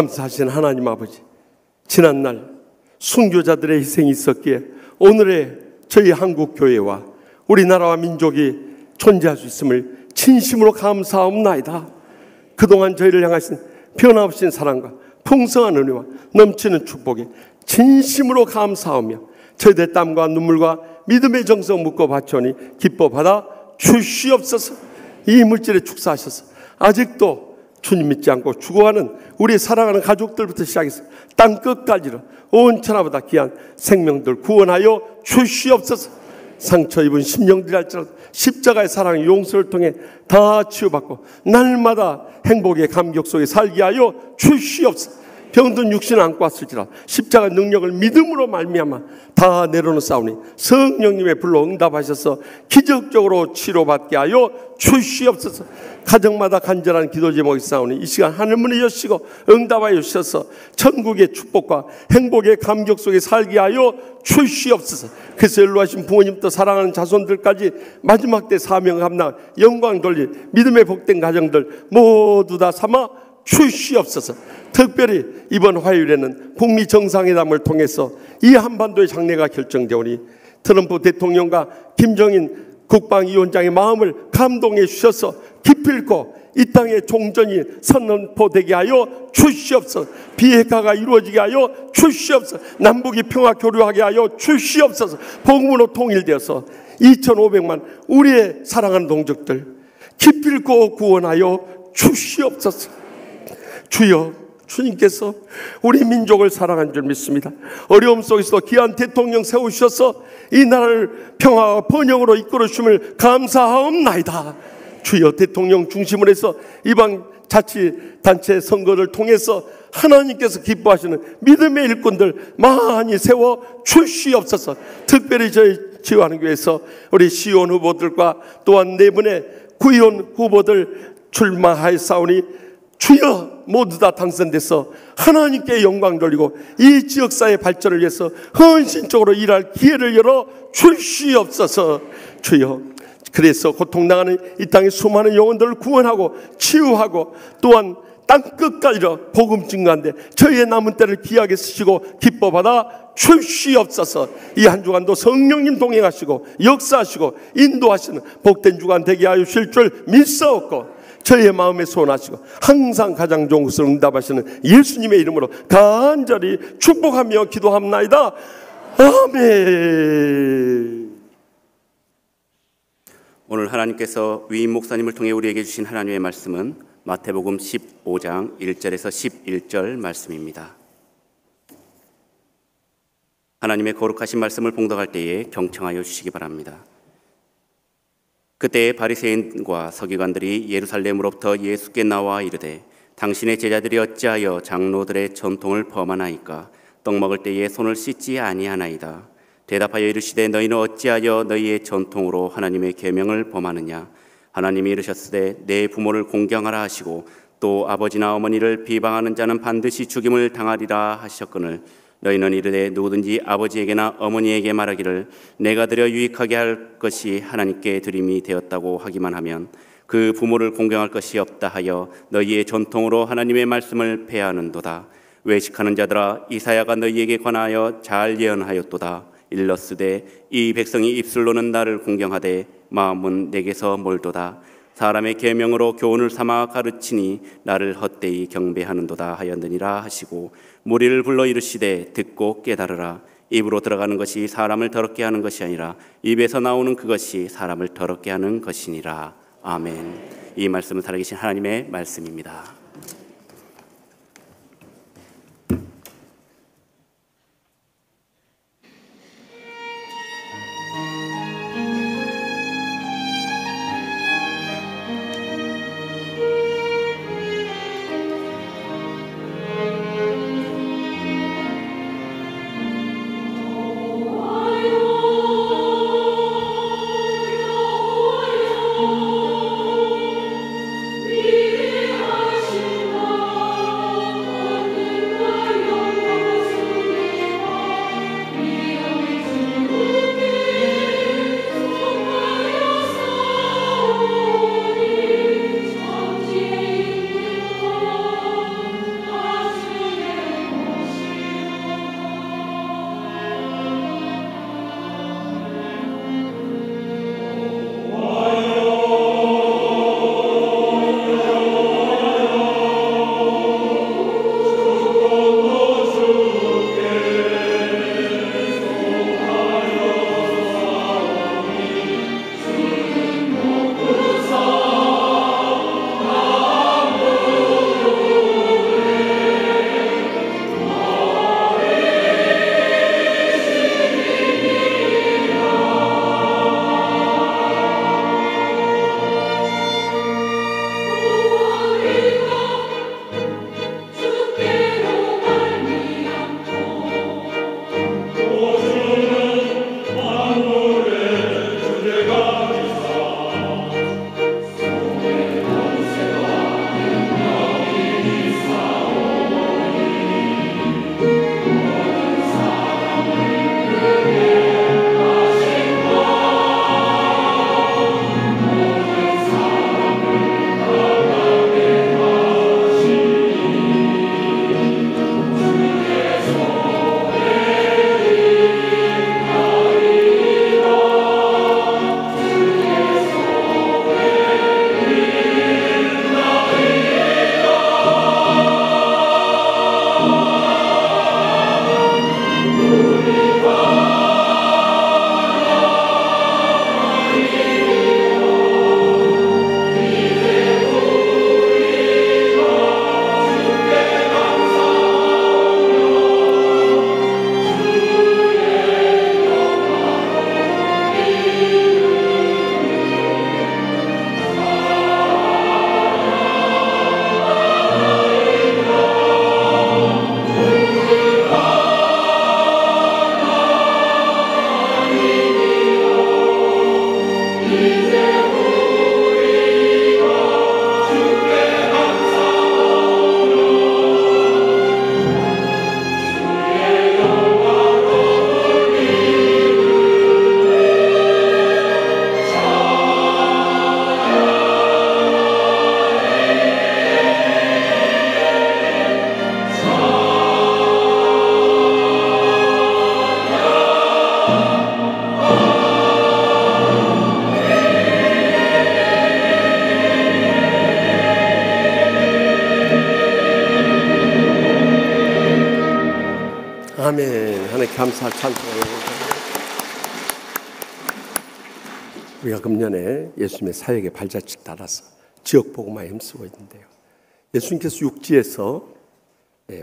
S6: 감사하신 하나님 아버지, 지난날 순교자들의 희생이 있었기에 오늘의 저희 한국교회와 우리나라와 민족이 존재할 수 있음을 진심으로 감사하옵나이다. 그동안 저희를 향하신 변함없인 사랑과 풍성한 은혜와 넘치는 축복에 진심으로 감사하며 저희들의 땀과 눈물과 믿음의 정성 묻고 바쳐오니 기뻐 받아 주시옵소서. 이 물질에 축사하셔서 아직도 주님 믿지 않고 죽어가는 우리 사랑하는 가족들부터 시작해서 땅끝까지로 온 천하보다 귀한 생명들 구원하여 주시옵소서. 상처 입은 심령들이 할지라도 십자가의 사랑 용서를 통해 다 치유받고 날마다 행복의 감격 속에 살게 하여 주시옵소서. 병든 육신을 안고 왔을지라 십자가 능력을 믿음으로 말미암아 다 내려놓사오니 성령님의 불로 응답하셔서 기적적으로 치료받게 하여 주시옵소서. 가정마다 간절한 기도 제목이 있사오니 이 시간 하늘문을 여시고 응답하여 주셔서 천국의 축복과 행복의 감격 속에 살게 하여 주시옵소서. 그래서 연로하신 부모님도 사랑하는 자손들까지 마지막 때 사명 감당 영광 돌릴 믿음의 복된 가정들 모두 다 삼아 주시옵소서. 특별히 이번 화요일에는 북미 정상회담을 통해서 이 한반도의 장래가 결정되오니 트럼프 대통령과 김정인 국방위원장의 마음을 감동해 주셔서 기필코 이 땅의 종전이 선언포되게 하여 주시옵소서. 비핵화가 이루어지게 하여 주시옵소서. 남북이 평화 교류하게 하여 주시옵소서. 복음으로 통일되어서 2,500만 우리의 사랑하는 동족들 기필코 구원하여 주시옵소서. 주여, 주님께서 우리 민족을 사랑한 줄 믿습니다. 어려움 속에서도 귀한 대통령 세우셔서 이 나라를 평화와 번영으로 이끌어 주심을 감사하옵나이다. 주여, 대통령 중심으로 해서 이방 자치단체 선거를 통해서 하나님께서 기뻐하시는 믿음의 일꾼들 많이 세워 주시옵소서. 특별히 저희 지원교회에서 우리 시의원 후보들과 또한 4분의 구의원 후보들 출마하였사오니 주여, 모두 다 당선돼서 하나님께 영광 돌리고 이 지역사회 발전을 위해서 헌신적으로 일할 기회를 열어 주시옵소서. 주여, 그래서 고통당하는 이 땅의 수많은 영혼들을 구원하고 치유하고 또한 땅끝까지로 복음 증거하는데 저희의 남은 때를 귀하게 쓰시고 기뻐받아 주시옵소서. 이 한 주간도 성령님 동행하시고 역사하시고 인도하시는 복된 주간 되게 하여 주실 줄 믿사옵고 저희의 마음에 소원하시고 항상 가장 좋은 것을 응답하시는 예수님의 이름으로 간절히 축복하며 기도합나이다. 아멘.
S3: 오늘 하나님께서 위임 목사님을 통해 우리에게 주신 하나님의 말씀은 마태복음 15장 1절에서 11절 말씀입니다. 하나님의 거룩하신 말씀을 봉독할 때에 경청하여 주시기 바랍니다. 그때 바리새인과 서기관들이 예루살렘으로부터 예수께 나와 이르되 당신의 제자들이 어찌하여 장로들의 전통을 범하나이까? 떡 먹을 때에 손을 씻지 아니하나이다. 대답하여 이르시되 너희는 어찌하여 너희의 전통으로 하나님의 계명을 범하느냐? 하나님이 이르셨으되 내 부모를 공경하라 하시고 또 아버지나 어머니를 비방하는 자는 반드시 죽임을 당하리라 하셨거늘 너희는 이르되 누구든지 아버지에게나 어머니에게 말하기를 내가 드려 유익하게 할 것이 하나님께 드림이 되었다고 하기만 하면 그 부모를 공경할 것이 없다 하여 너희의 전통으로 하나님의 말씀을 폐하는도다. 외식하는 자들아, 이사야가 너희에게 관하여 잘 예언하였도다. 일렀으되 이 백성이 입술로는 나를 공경하되 마음은 내게서 멀도다. 사람의 계명으로 교훈을 삼아 가르치니 나를 헛되이 경배하는도다 하였느니라 하시고 무리를 불러 이르시되 듣고 깨달으라. 입으로 들어가는 것이 사람을 더럽게 하는 것이 아니라 입에서 나오는 그것이 사람을 더럽게 하는 것이니라. 아멘. 이 말씀은 살아계신 하나님의 말씀입니다.
S4: 하시
S6: 아멘. 하나님 감사 찬송합니다. 우리가 금년에 예수님의 사역의 발자취를 따라서 지역 복음화에 힘쓰고 있는데요. 예수님께서 육지에서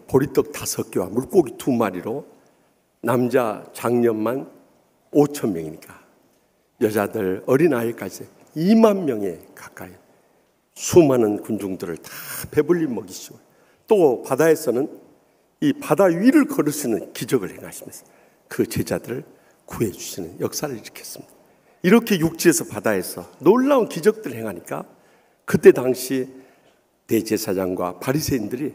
S6: 보리떡 5개와 물고기 2마리로 남자 장년만 5,000명이니까 여자들 어린아이까지 2만 명에 가까이 수많은 군중들을 다 배불리 먹이시고, 또 바다에서는 이 바다 위를 걸으시는 기적을 행하시면서 그 제자들을 구해주시는 역사를 일으켰습니다. 이렇게 육지에서 바다에서 놀라운 기적들을 행하니까 그때 당시 대제사장과 바리새인들이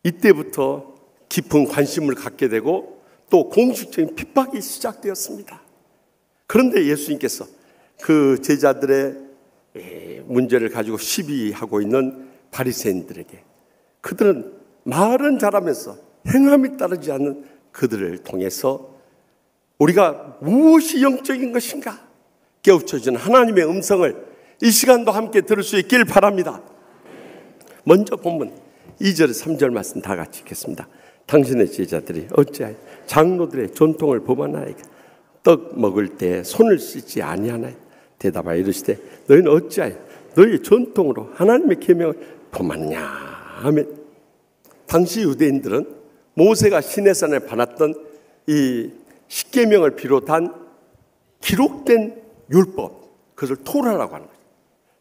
S6: 이때부터 깊은 관심을 갖게 되고 또 공식적인 핍박이 시작되었습니다. 그런데 예수님께서 그 제자들의 문제를 가지고 시비하고 있는 바리새인들에게, 그들은 말은 잘하면서 행함이 따르지 않는 그들을 통해서 우리가 무엇이 영적인 것인가 깨우쳐주는 하나님의 음성을 이 시간도 함께 들을 수 있길 바랍니다. 먼저 본문 2절 3절 말씀 다 같이 읽겠습니다. 당신의 제자들이 어찌하여 장로들의 전통을 범하나이까? 떡 먹을 때 손을 씻지 아니하나이까? 대답하여 이르시되 너희는 어찌하여 너희 전통으로 하나님의 계명을 범하느냐 하며, 당시 유대인들은 모세가 시내산에 받았던 이 십계명을 비롯한 기록된 율법, 그것을 토라라고 하는 거죠.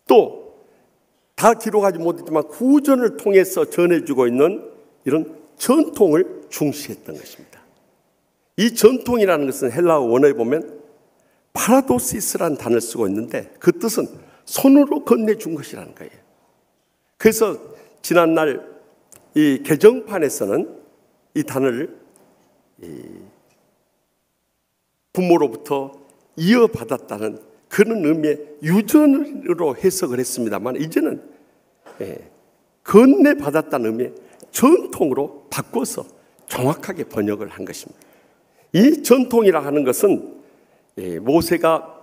S6: 또 다 기록하지 못했지만 구전을 통해서 전해주고 있는 이런 전통을 중시했던 것입니다. 이 전통이라는 것은 헬라어 원어에 보면 파라도시스라는 단어를 쓰고 있는데 그 뜻은 손으로 건네준 것이라는 거예요. 그래서 지난날 이 개정판에서는 이 단어를 부모로부터 이어받았다는 그런 의미의 유전으로 해석을 했습니다만, 이제는 건네받았다는 의미의 전통으로 바꿔서 정확하게 번역을 한 것입니다. 이 전통이라 하는 것은 모세가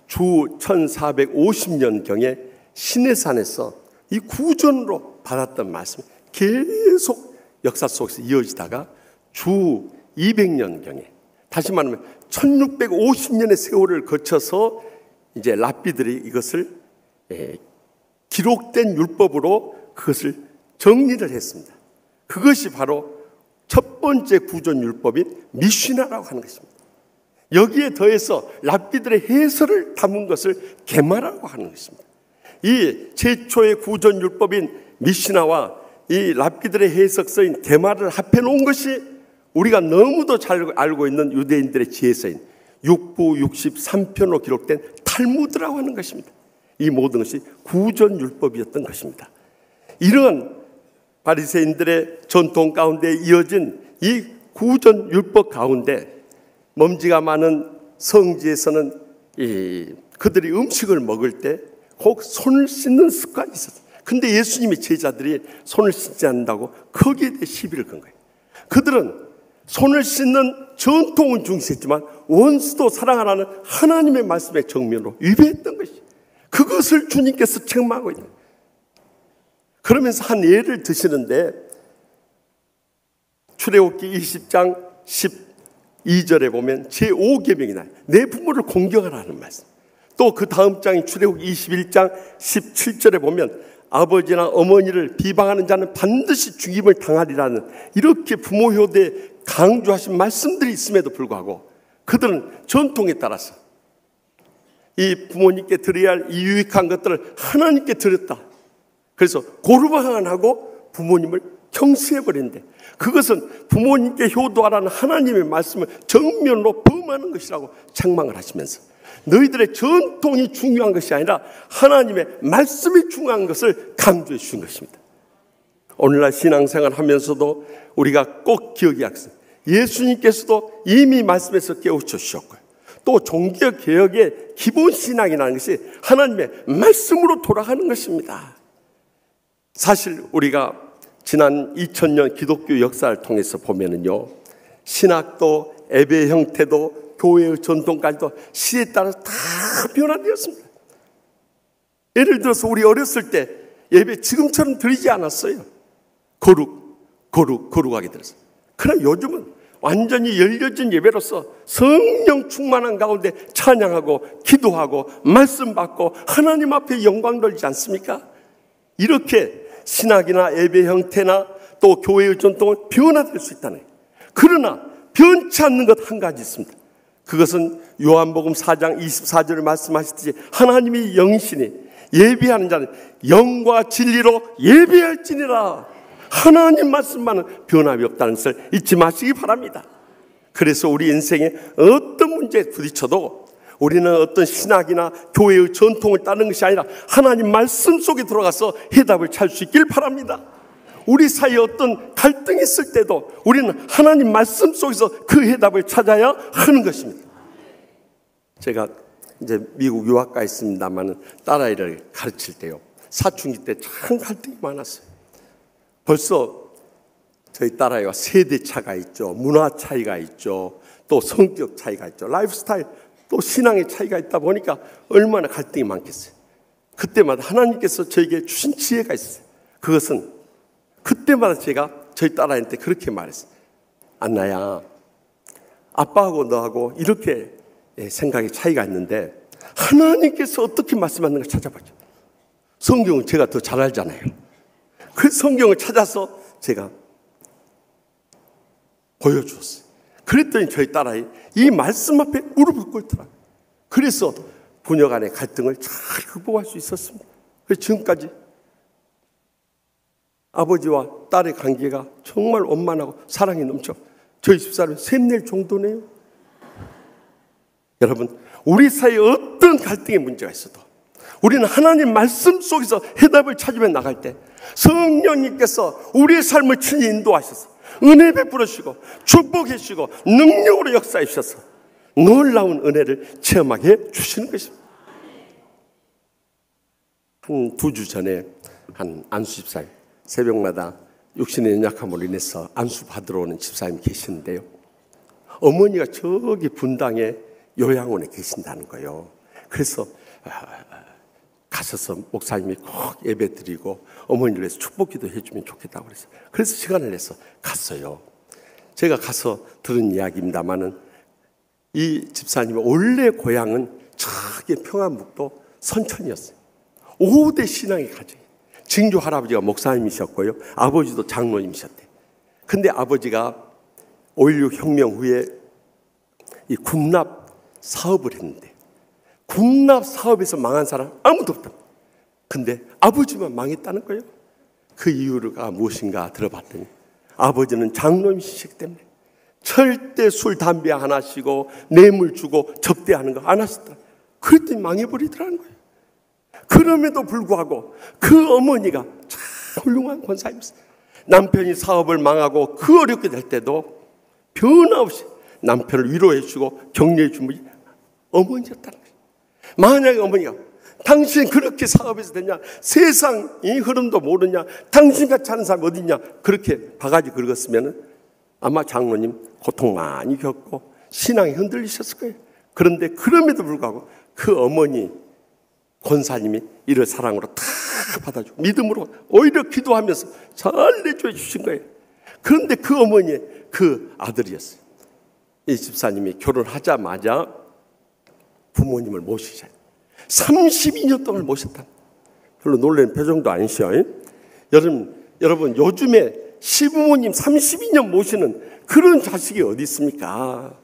S6: 주 1450년경에 시내산에서 이 구전으로 받았던 말씀이 계속 역사 속에서 이어지다가 주 200년경에, 다시 말하면 1650년의 세월을 거쳐서 이제 랍비들이 이것을 기록된 율법으로 그것을 정리를 했습니다. 그것이 바로 첫 번째 구전 율법인 미시나라고 하는 것입니다. 여기에 더해서 랍비들의 해설을 담은 것을 게마라고 하는 것입니다. 이 최초의 구전 율법인 미시나와 이 랍비들의 해석서인 게마를 합해 놓은 것이 우리가 너무도 잘 알고 있는 유대인들의 지혜서인 6부 63편으로 기록된 탈무드라고 하는 것입니다. 이 모든 것이 구전 율법이었던 것입니다. 이러한 바리새인들의 전통 가운데 이어진 이 구전 율법 가운데 먼지가 많은 성지에서는 그들이 음식을 먹을 때 꼭 손을 씻는 습관이 있었어요. 근데 예수님의 제자들이 손을 씻지 않는다고 거기에 대해 시비를 건 거예요. 그들은 손을 씻는 전통은 중시했지만 원수도 사랑하라는 하나님의 말씀의 정면으로 위배했던 것이, 그것을 주님께서 책망하고 있는 거예요. 그러면서 한 예를 드시는데 출애굽기 20장 12절에 보면 제5계명이 나요. 내 부모를 공경하라는 말씀. 또 그 다음 장인 출애굽기 21장 17절에 보면 아버지나 어머니를 비방하는 자는 반드시 죽임을 당하리라는 이렇게 부모 효대에 강조하신 말씀들이 있음에도 불구하고 그들은 전통에 따라서 이 부모님께 드려야 할 이 유익한 것들을 하나님께 드렸다. 그래서 고르방하고 부모님을 경시해버리는데 그것은 부모님께 효도하라는 하나님의 말씀을 정면으로 범하는 것이라고 책망을 하시면서 너희들의 전통이 중요한 것이 아니라 하나님의 말씀이 중요한 것을 강조해 주신 것입니다. 오늘날 신앙생활 하면서도 우리가 꼭 기억해야 하겠습니다. 예수님께서도 이미 말씀에서 깨우쳐 주셨고요. 또 종교개혁의 기본 신앙이라는 것이 하나님의 말씀으로 돌아가는 것입니다. 사실 우리가 지난 2000년 기독교 역사를 통해서 보면은요, 신학도 예배 형태도 교회의 전통까지도 시대에 따라서 다 변화되었습니다. 예를 들어서 우리 어렸을 때 예배 지금처럼 드리지 않았어요. 거룩하게 드렸어요. 그러나 요즘은 완전히 열려진 예배로서 성령 충만한 가운데 찬양하고 기도하고 말씀 받고 하나님 앞에 영광 돌리지 않습니까? 이렇게 신학이나 예배 형태나 또 교회의 전통은 변화될 수 있다는 거예요. 그러나 변치 않는 것 한 가지 있습니다. 그것은 요한복음 4장 24절을 말씀하시듯이 하나님이 영이시니 예배하는 자는 영과 진리로 예배할지니라. 하나님 말씀만은 변함이 없다는 것을 잊지 마시기 바랍니다. 그래서 우리 인생에 어떤 문제에 부딪혀도 우리는 어떤 신학이나 교회의 전통을 따르는 것이 아니라 하나님 말씀 속에 들어가서 해답을 찾을 수 있길 바랍니다. 우리 사이에 어떤 갈등이 있을 때도 우리는 하나님 말씀 속에서 그 해답을 찾아야 하는 것입니다. 제가 이제 미국 유학 가 있습니다만 딸아이를 가르칠 때요, 사춘기 때 참 갈등이 많았어요. 벌써 저희 딸아이와 세대 차가 있죠, 문화 차이가 있죠, 또 성격 차이가 있죠, 라이프 스타일, 또 신앙의 차이가 있다 보니까 얼마나 갈등이 많겠어요. 그때마다 하나님께서 저에게 주신 지혜가 있어요. 그것은 그때마다 제가 저희 딸아이한테 그렇게 말했어요. 안나야, 아빠하고 너하고 이렇게 생각의 차이가 있는데 하나님께서 어떻게 말씀하는가 찾아보죠. 성경은 제가 더 잘 알잖아요. 그 성경을 찾아서 제가 보여주었어요. 그랬더니 저희 딸아이 이 말씀 앞에 무릎을 꿇더라고요. 그래서 부녀 간의 갈등을 잘 극복할 수 있었습니다. 그래서 지금까지 아버지와 딸의 관계가 정말 원만하고 사랑이 넘쳐 저희 집사람이 샘낼 정도네요. 여러분, 우리 사이에 어떤 갈등의 문제가 있어도 우리는 하나님 말씀 속에서 해답을 찾으며 나갈 때 성령님께서 우리의 삶을 친히 인도하셔서 은혜 베풀어 주시고 축복해 주시고 능력으로 역사해 주셔서 놀라운 은혜를 체험하게 해 주시는 것입니다. 한 2주 전에 한 안수 집사님, 새벽마다 육신의 연약함으로 인해서 안수 받으러 오는 집사님이 계시는데요, 어머니가 저기 분당에 요양원에 계신다는 거예요. 그래서 가셔서 목사님이 꼭 예배 드리고 어머니를 위해서 축복기도 해주면 좋겠다고 그랬어요. 그래서 시간을 내서 갔어요. 제가 가서 들은 이야기입니다만은 이 집사님의 원래 고향은 저기 평안북도 선천이었어요. 5대 신앙의 가정이에요. 증조 할아버지가 목사님이셨고요, 아버지도 장로님이셨대요. 근데 아버지가 5.16 혁명 후에 이 군납 사업을 했는데 군납 사업에서 망한 사람 아무도 없다. 근데 아버지만 망했다는 거예요. 그 이유가 무엇인가 들어봤더니 아버지는 장로님이시기 때문에 절대 술, 담배 안 하시고 뇌물 주고 접대하는 거 안 하셨다. 그랬더니 망해버리더라는 거예요. 그럼에도 불구하고 그 어머니가 참 훌륭한 권사님이었어요. 남편이 사업을 망하고 그 어렵게 될 때도 변함없이 남편을 위로해 주고 격려해 준 분이 어머니였다는 거예요. 만약에 어머니가 당신 그렇게 사업에서 되냐, 세상의 흐름도 모르냐, 당신같이 하는 사람이 어딨냐, 그렇게 바가지 긁었으면 아마 장로님 고통 많이 겪고 신앙이 흔들리셨을 거예요. 그런데 그럼에도 불구하고 그 어머니 권사님이 이를 사랑으로 다 받아주고 믿음으로 오히려 기도하면서 잘 내줘 주신 거예요. 그런데 그 어머니의 그 아들이었어요. 이 집사님이 결혼하자마자 부모님을 모시잖아요. 32년 동안 모셨다. 별로 놀라는 표정도 아니시죠? 여러분 요즘에 시부모님 32년 모시는 그런 자식이 어디 있습니까?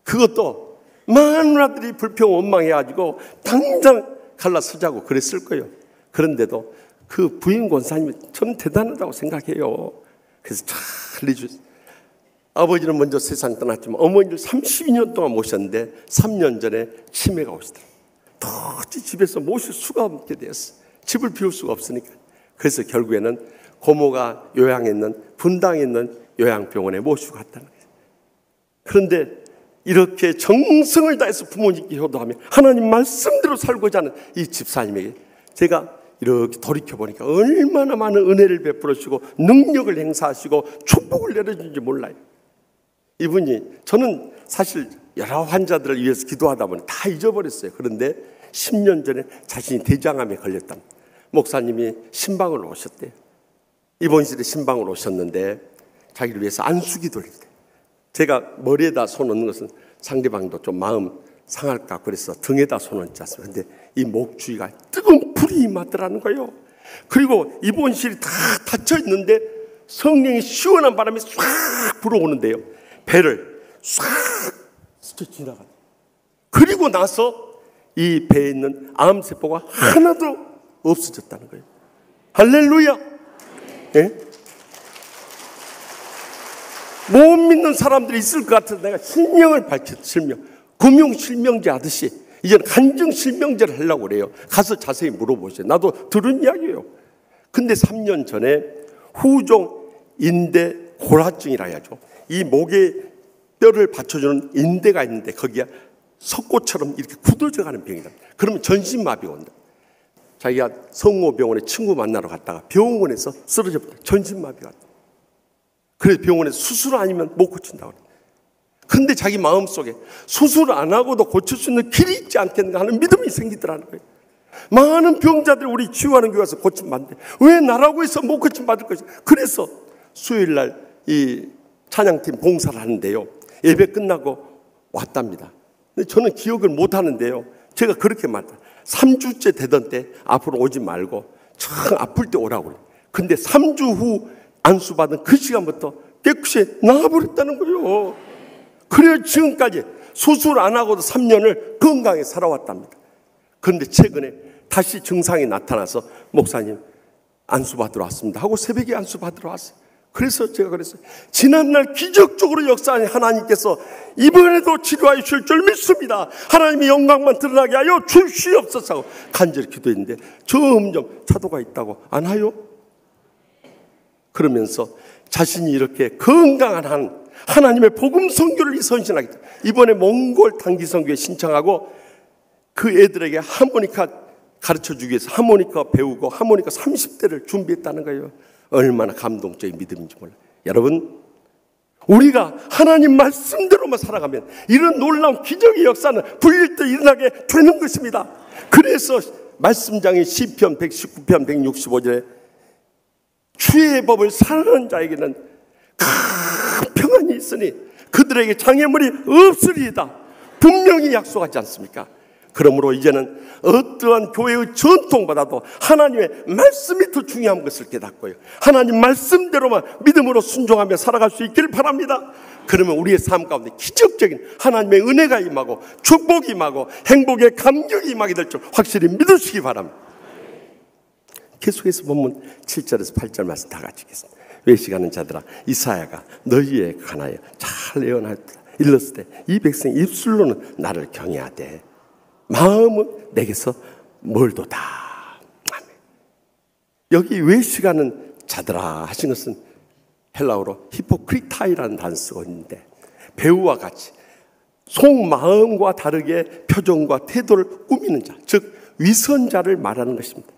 S6: 그것도 마누라들이 불평 원망해가지고 당장 갈라서자고 그랬을 거예요. 그런데도 그 부인 권사님이 참 대단하다고 생각해요. 그래서 잘 해주세요. 아버지는 먼저 세상 떠났지만 어머니를 32년 동안 모셨는데 3년 전에 치매가 오시더라고요. 도저히 집에서 모실 수가 없게 되었어요. 집을 비울 수가 없으니까. 그래서 결국에는 고모가 요양에 있는 분당에 있는 요양병원에 모시고 갔다는 거예요. 그런데 이렇게 정성을 다해서 부모님께 효도하며 하나님 말씀대로 살고자 하는 이 집사님에게 제가 이렇게 돌이켜보니까 얼마나 많은 은혜를 베풀어 주시고 능력을 행사하시고 축복을 내려주는지 몰라요. 이분이, 저는 사실 여러 환자들을 위해서 기도하다 보니 다 잊어버렸어요. 그런데 10년 전에 자신이 대장암에 걸렸다. 목사님이 신방으로 오셨대요. 입원실에 신방으로 오셨는데 자기를 위해서 안수기도를 했대요. 제가 머리에다 손 얹는 것은 상대방도 좀 마음 상할까 그래서 등에다 손 얹지 않습니까? 근데 이 목 주위가 뜨거운 불이 임하더라는 거예요. 그리고 입원실이 다 닫혀 있는데 성령이 시원한 바람이 싹 불어오는데요. 배를 싹 스쳐 지나가. 그리고 나서 이 배에 있는 암세포가 하나도 없어졌다는 거예요. 할렐루야. 예? 못 믿는 사람들이 있을 것 같아서 내가 실명을 밝혔어. 실명. 금융 실명제 하듯이 이제는 간증 실명제를 하려고 그래요. 가서 자세히 물어보세요. 나도 들은 이야기예요. 근데 3년 전에 후종 인대 골화증이라 해야죠. 이 목에 뼈를 받쳐주는 인대가 있는데 거기가 석고처럼 이렇게 굳어져가는 병이다. 그러면 전신마비가 온다. 자기가 성모병원에 친구 만나러 갔다가 병원에서 쓰러져 버렸다. 전신마비가 왔다. 그래서 병원에서 수술 아니면 못 고친다고 그래. 근데 자기 마음속에 수술 안 하고도 고칠 수 있는 길이 있지 않겠는가 하는 믿음이 생기더라는 거예요. 많은 병자들 우리 치유하는 교회 와서 고침 받는데 왜 나라고 해서 못 고침 받을 것이. 그래서 수요일날 이 찬양팀 봉사를 하는데요. 예배 끝나고 왔답니다. 근데 저는 기억을 못 하는데요. 제가 그렇게 말했다. 3주째 되던 때 앞으로 오지 말고 참 아플 때 오라고 그래요. 근데 3주 후 안수받은 그 시간부터 깨끗이 나아버렸다는 거예요. 그래서 지금까지 수술 안 하고도 3년을 건강히 살아왔답니다. 그런데 최근에 다시 증상이 나타나서 목사님 안수받으러 왔습니다 하고 새벽에 안수받으러 왔어요. 그래서 제가 그랬어요. 지난날 기적적으로 역사하신 하나님께서 이번에도 치료하여 주실 줄 믿습니다. 하나님이 영광만 드러나게 하여 주시옵소서 하고 간절히 기도했는데 점점 차도가 있다고 안 하요? 그러면서 자신이 이렇게 건강한 한 하나님의 복음 선교를 선신하겠다. 이번에 몽골 단기 선교에 신청하고 그 애들에게 하모니카 가르쳐주기 위해서 하모니카 배우고 하모니카 30대를 준비했다는 거예요. 얼마나 감동적인 믿음인지 몰라요. 여러분, 우리가 하나님 말씀대로만 살아가면 이런 놀라운 기적의 역사는 불릴 때 일어나게 되는 것입니다. 그래서 말씀장인 시편 119편 165절에 주의 법을 사랑하는 자에게는 큰 평안이 있으니 그들에게 장애물이 없으리이다. 분명히 약속하지 않습니까? 그러므로 이제는 어떠한 교회의 전통보다도 하나님의 말씀이 더 중요한 것을 깨닫고요. 하나님 말씀대로만 믿음으로 순종하며 살아갈 수 있기를 바랍니다. 그러면 우리의 삶 가운데 기적적인 하나님의 은혜가 임하고 축복이 임하고 행복의 감격이 임하게 될 줄 확실히 믿으시기 바랍니다. 계속해서 본문 7절에서 8절 말씀 다 같이 읽겠습니다. 외식하는 자들아 이사야가 너희에 관하여 잘 예언하였다. 일렀을 때 이 백성 입술로는 나를 경외하되 마음은 내게서 멀도다. 아멘. 여기 외식하는 자들아 하신 것은 헬라어로 히포크리타이라는 단어가 있는데 배우와 같이 속마음과 다르게 표정과 태도를 꾸미는 자, 즉 위선자를 말하는 것입니다.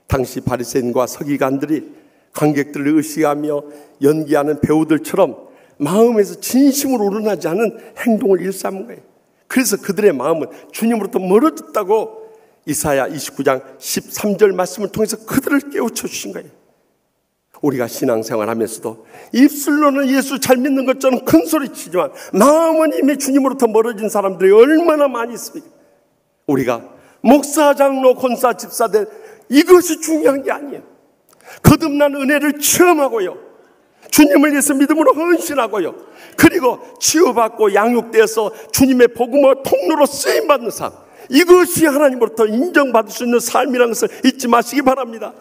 S6: 당시 바리새인과 서기관들이 관객들을 의식하며 연기하는 배우들처럼 마음에서 진심으로 우러나지 않은 행동을 일삼은 거예요. 그래서 그들의 마음은 주님으로부터 멀어졌다고 이사야 29장 13절 말씀을 통해서 그들을 깨우쳐 주신 거예요. 우리가 신앙생활 하면서도 입술로는 예수 잘 믿는 것처럼 큰 소리 치지만 마음은 이미 주님으로부터 멀어진 사람들이 얼마나 많이 있습니까? 우리가 목사, 장로, 권사, 집사들 이것이 중요한 게 아니에요. 거듭난 은혜를 체험하고요. 주님을 위해서 믿음으로 헌신하고요. 그리고 치유받고 양육되어서 주님의 복음의 통로로 쓰임받는 삶. 이것이 하나님으로부터 인정받을 수 있는 삶이라는 것을 잊지 마시기 바랍니다.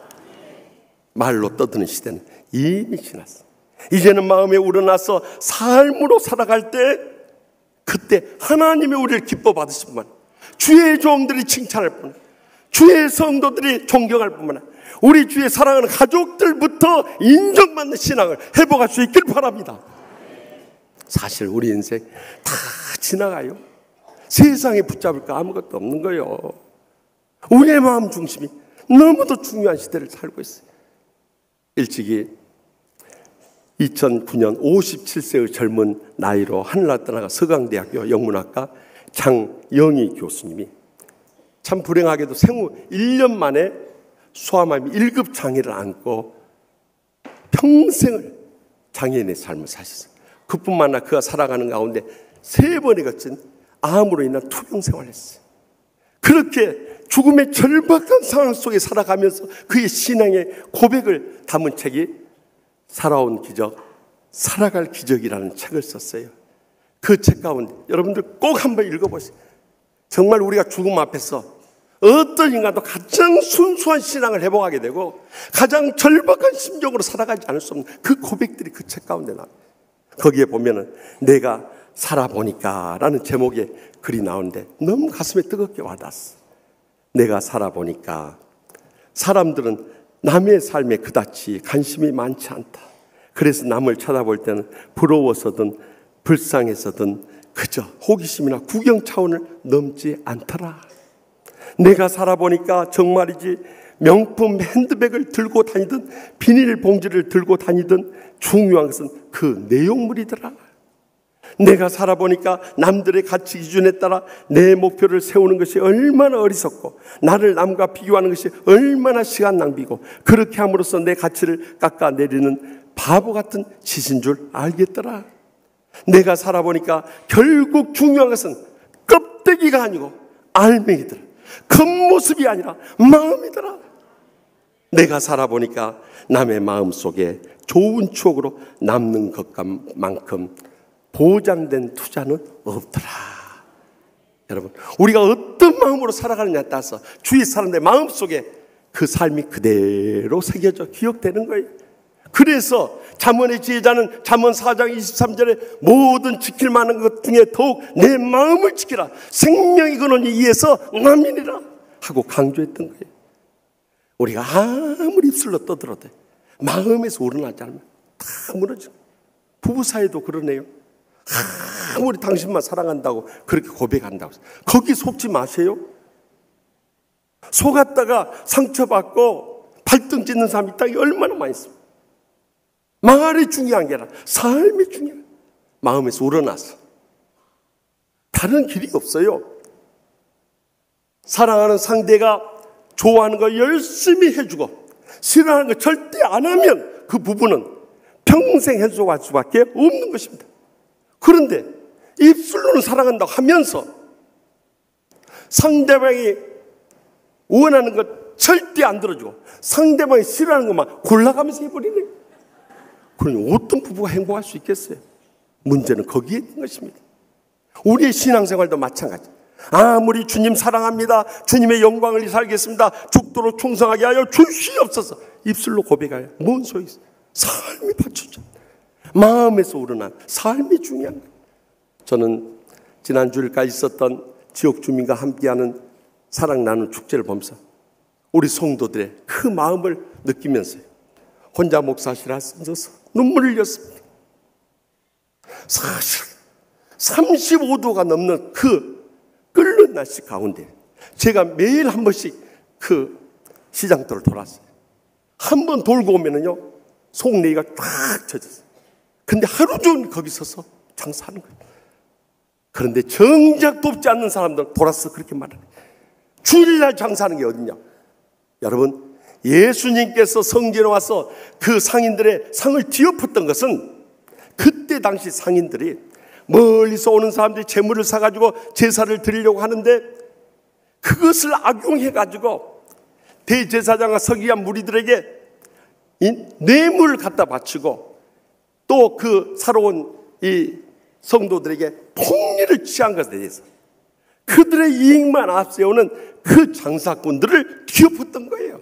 S6: 말로 떠드는 시대는 이미 지났어. 이제는 마음에 우러나서 삶으로 살아갈 때 그때 하나님의 우리를 기뻐 받으실 뿐만 주의 종들이 칭찬할 뿐만 주의 성도들이 존경할 뿐만 우리 주의 사랑하는 가족들부터 인정받는 신앙을 회복할 수 있길 바랍니다. 사실 우리 인생 다 지나가요. 세상에 붙잡을 거 아무것도 없는 거예요. 우리의 마음 중심이 너무도 중요한 시대를 살고 있어요. 일찍이 2009년 57세의 젊은 나이로 하늘나라 떠나가 서강대학교 영문학과 장영희 교수님이 참 불행하게도 생후 1년 만에 소아마비 1급 장애를 안고 평생을 장애인의 삶을 사셨어요. 그뿐만 아니라 그가 살아가는 가운데 3번에 거친 암으로 인한 투병 생활을 했어요. 그렇게 죽음의 절박한 상황 속에 살아가면서 그의 신앙의 고백을 담은 책이 살아온 기적, 살아갈 기적이라는 책을 썼어요. 그 책 가운데 여러분들 꼭 한번 읽어보세요. 정말 우리가 죽음 앞에서 어떤 인간도 가장 순수한 신앙을 회복하게 되고 가장 절박한 심정으로 살아가지 않을 수 없는 그 고백들이 그 책 가운데 나와요. 거기에 보면은 내가 살아보니까 라는 제목의 글이 나오는데 너무 가슴에 뜨겁게 와닿았어. 내가 살아보니까 사람들은 남의 삶에 그다지 관심이 많지 않다. 그래서 남을 쳐다볼 때는 부러워서든 불쌍해서든 그저 호기심이나 구경 차원을 넘지 않더라. 내가 살아보니까 정말이지 명품 핸드백을 들고 다니든 비닐봉지를 들고 다니든 중요한 것은 그 내용물이더라. 내가 살아보니까 남들의 가치 기준에 따라 내 목표를 세우는 것이 얼마나 어리석고 나를 남과 비교하는 것이 얼마나 시간 낭비고 그렇게 함으로써 내 가치를 깎아내리는 바보 같은 짓인 줄 알겠더라. 내가 살아보니까 결국 중요한 것은 껍데기가 아니고 알맹이더라. 겉모습이 아니라 마음이더라. 내가 살아보니까 남의 마음 속에 좋은 추억으로 남는 것만큼 보장된 투자는 없더라. 여러분, 우리가 어떤 마음으로 살아가느냐에 따라서 주위 사람들의 마음 속에 그 삶이 그대로 새겨져 기억되는 거예요. 그래서 잠언의 지혜자는 잠언 4장 23절에 모든 지킬 만한 것 중에 더욱 내 마음을 지키라. 생명의 근원이 이에서 남이니라 하고 강조했던 거예요. 우리가 아무리 입술로 떠들어도 마음에서 우러나지 않으면 다 무너져. 부부 사이도 그러네요. 아무리 당신만 사랑한다고 그렇게 고백한다고 거기 속지 마세요. 속았다가 상처받고 발등 찢는 사람이 이 땅에 얼마나 많이 있습니다. 말이 중요한 게 아니라 삶이 중요해요. 마음에서 우러나서 다른 길이 없어요. 사랑하는 상대가 좋아하는 거 열심히 해주고 싫어하는 거 절대 안 하면 그 부부는 평생 해줘갈 수밖에 없는 것입니다. 그런데 입술로는 사랑한다고 하면서 상대방이 원하는 것 절대 안 들어주고 상대방이 싫어하는 것만 골라가면서 해버리네. 그러니 어떤 부부가 행복할 수 있겠어요? 문제는 거기에 있는 것입니다. 우리의 신앙생활도 마찬가지. 아무리 주님 사랑합니다, 주님의 영광을 위해 살겠습니다, 죽도록 충성하게 하여 주시옵소서 입술로 고백하여 뭔 소리 있어요? 삶이 받쳐져. 마음에서 우러난 삶이 중요한 거예요. 저는 지난 주일까지 있었던 지역 주민과 함께하는 사랑 나누는 축제를 보면서 우리 성도들의 그 마음을 느끼면서 혼자 목사실 앉아서 눈물을 흘렸습니다. 사실 35도가 넘는 그 끓는 날씨 가운데 제가 매일 한 번씩 그 시장터를 돌았어요. 한 번 돌고 오면은요 속내기가 딱 젖었어요. 근데 하루 종일 거기 서서 장사하는 거예요. 그런데 정작 돕지 않는 사람들 돌아서 그렇게 말합니다. 주일날 장사하는 게 어딨냐? 여러분, 예수님께서 성전에 와서 그 상인들의 상을 뒤엎었던 것은 그때 당시 상인들이 멀리서 오는 사람들이 재물을 사가지고 제사를 드리려고 하는데 그것을 악용해가지고 대제사장과 서기관 무리들에게 뇌물을 갖다 바치고 또 그 사러 온 이 성도들에게 폭리를 취한 것에 대해서 그들의 이익만 앞세우는 그 장사꾼들을 뒤엎었던 거예요.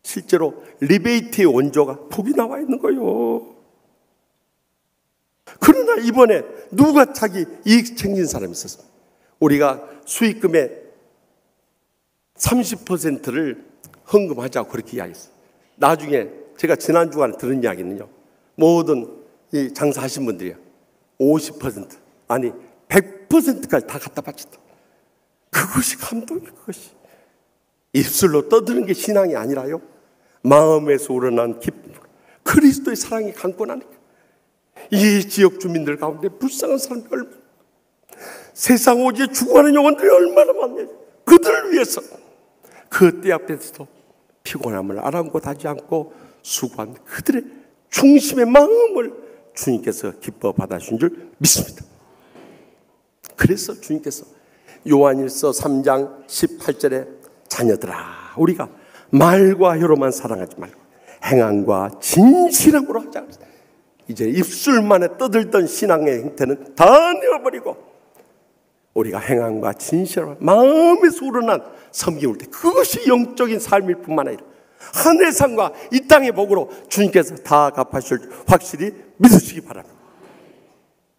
S6: 실제로 리베이트의 원조가 복이 나와 있는 거예요. 그러나 이번에 누가 자기 이익 챙긴 사람이 있었습니다. 우리가 수익금의 30%를 헌금하자고 그렇게 이야기했어요. 나중에 제가 지난 주간에 들은 이야기는요, 모든 이 장사하신 분들이요 50% 아니 100%까지 다 갖다 바친다. 그것이 감동이에요. 그것이 입술로 떠드는 게 신앙이 아니라요, 마음에서 우러난 기쁨, 그리스도의 사랑이 강권하니까. 이 지역 주민들 가운데 불쌍한 사람들이 얼마나, 세상 오지에 죽어가는 영혼들이 얼마나 많네요. 그들을 위해서 그 때 앞에서도 피곤함을 아랑곳하지 않고 수고한 그들의 중심의 마음을 주님께서 기뻐 받아주신 줄 믿습니다. 그래서 주님께서 요한일서 3장 18절에 자녀들아 우리가 말과 혀로만 사랑하지 말고 행함과 진실함으로 하자. 이제 입술만에 떠들던 신앙의 행태는 다 내어버리고 우리가 행함과 진실함, 마음에서 우러난 섬김을 때 그것이 영적인 삶일 뿐만 아니라 하늘의 상과 이 땅의 복으로 주님께서 다 갚아주실 줄 확실히 믿으시기 바랍니다.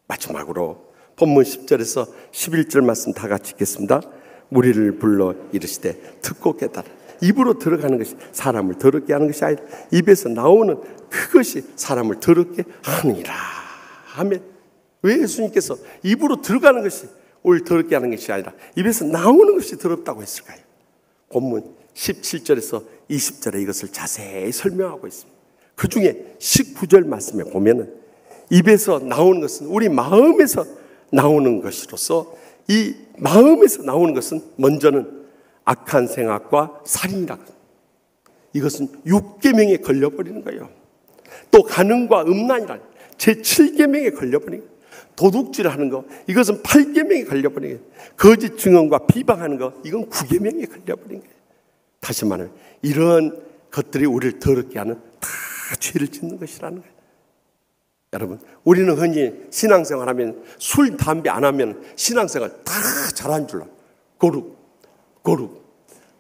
S6: 마지막으로 본문 10절에서 11절 말씀 다 같이 읽겠습니다. 무리를 불러 이르시되 듣고 깨달아. 입으로 들어가는 것이 사람을 더럽게 하는 것이 아니라 입에서 나오는 그것이 사람을 더럽게 하느니라. 아멘. 왜 예수님께서 입으로 들어가는 것이 우리를 더럽게 하는 것이 아니라 입에서 나오는 것이 더럽다고 했을까요? 본문 17절에서 20절에 이것을 자세히 설명하고 있습니다. 그 중에 19절 말씀에 보면은 입에서 나오는 것은 우리 마음에서 나오는 것이로서 이 마음에서 나오는 것은 먼저는 악한 생각과 살인이라고. 이것은 6계명에 걸려버리는 거예요. 또 간음과 음란이라 제7계명에 걸려버리는 거예요. 도둑질을 하는 거 이것은 8계명에 걸려버리는 거예요. 거짓 증언과 비방하는 거 이건 9계명에 걸려버린 거예요. 다시 말하면 이런 것들이 우리를 더럽게 하는 다 죄를 짓는 것이라는 거예요. 여러분 우리는 흔히 신앙생활하면 술, 담배 안 하면 신앙생활 다 잘한 줄로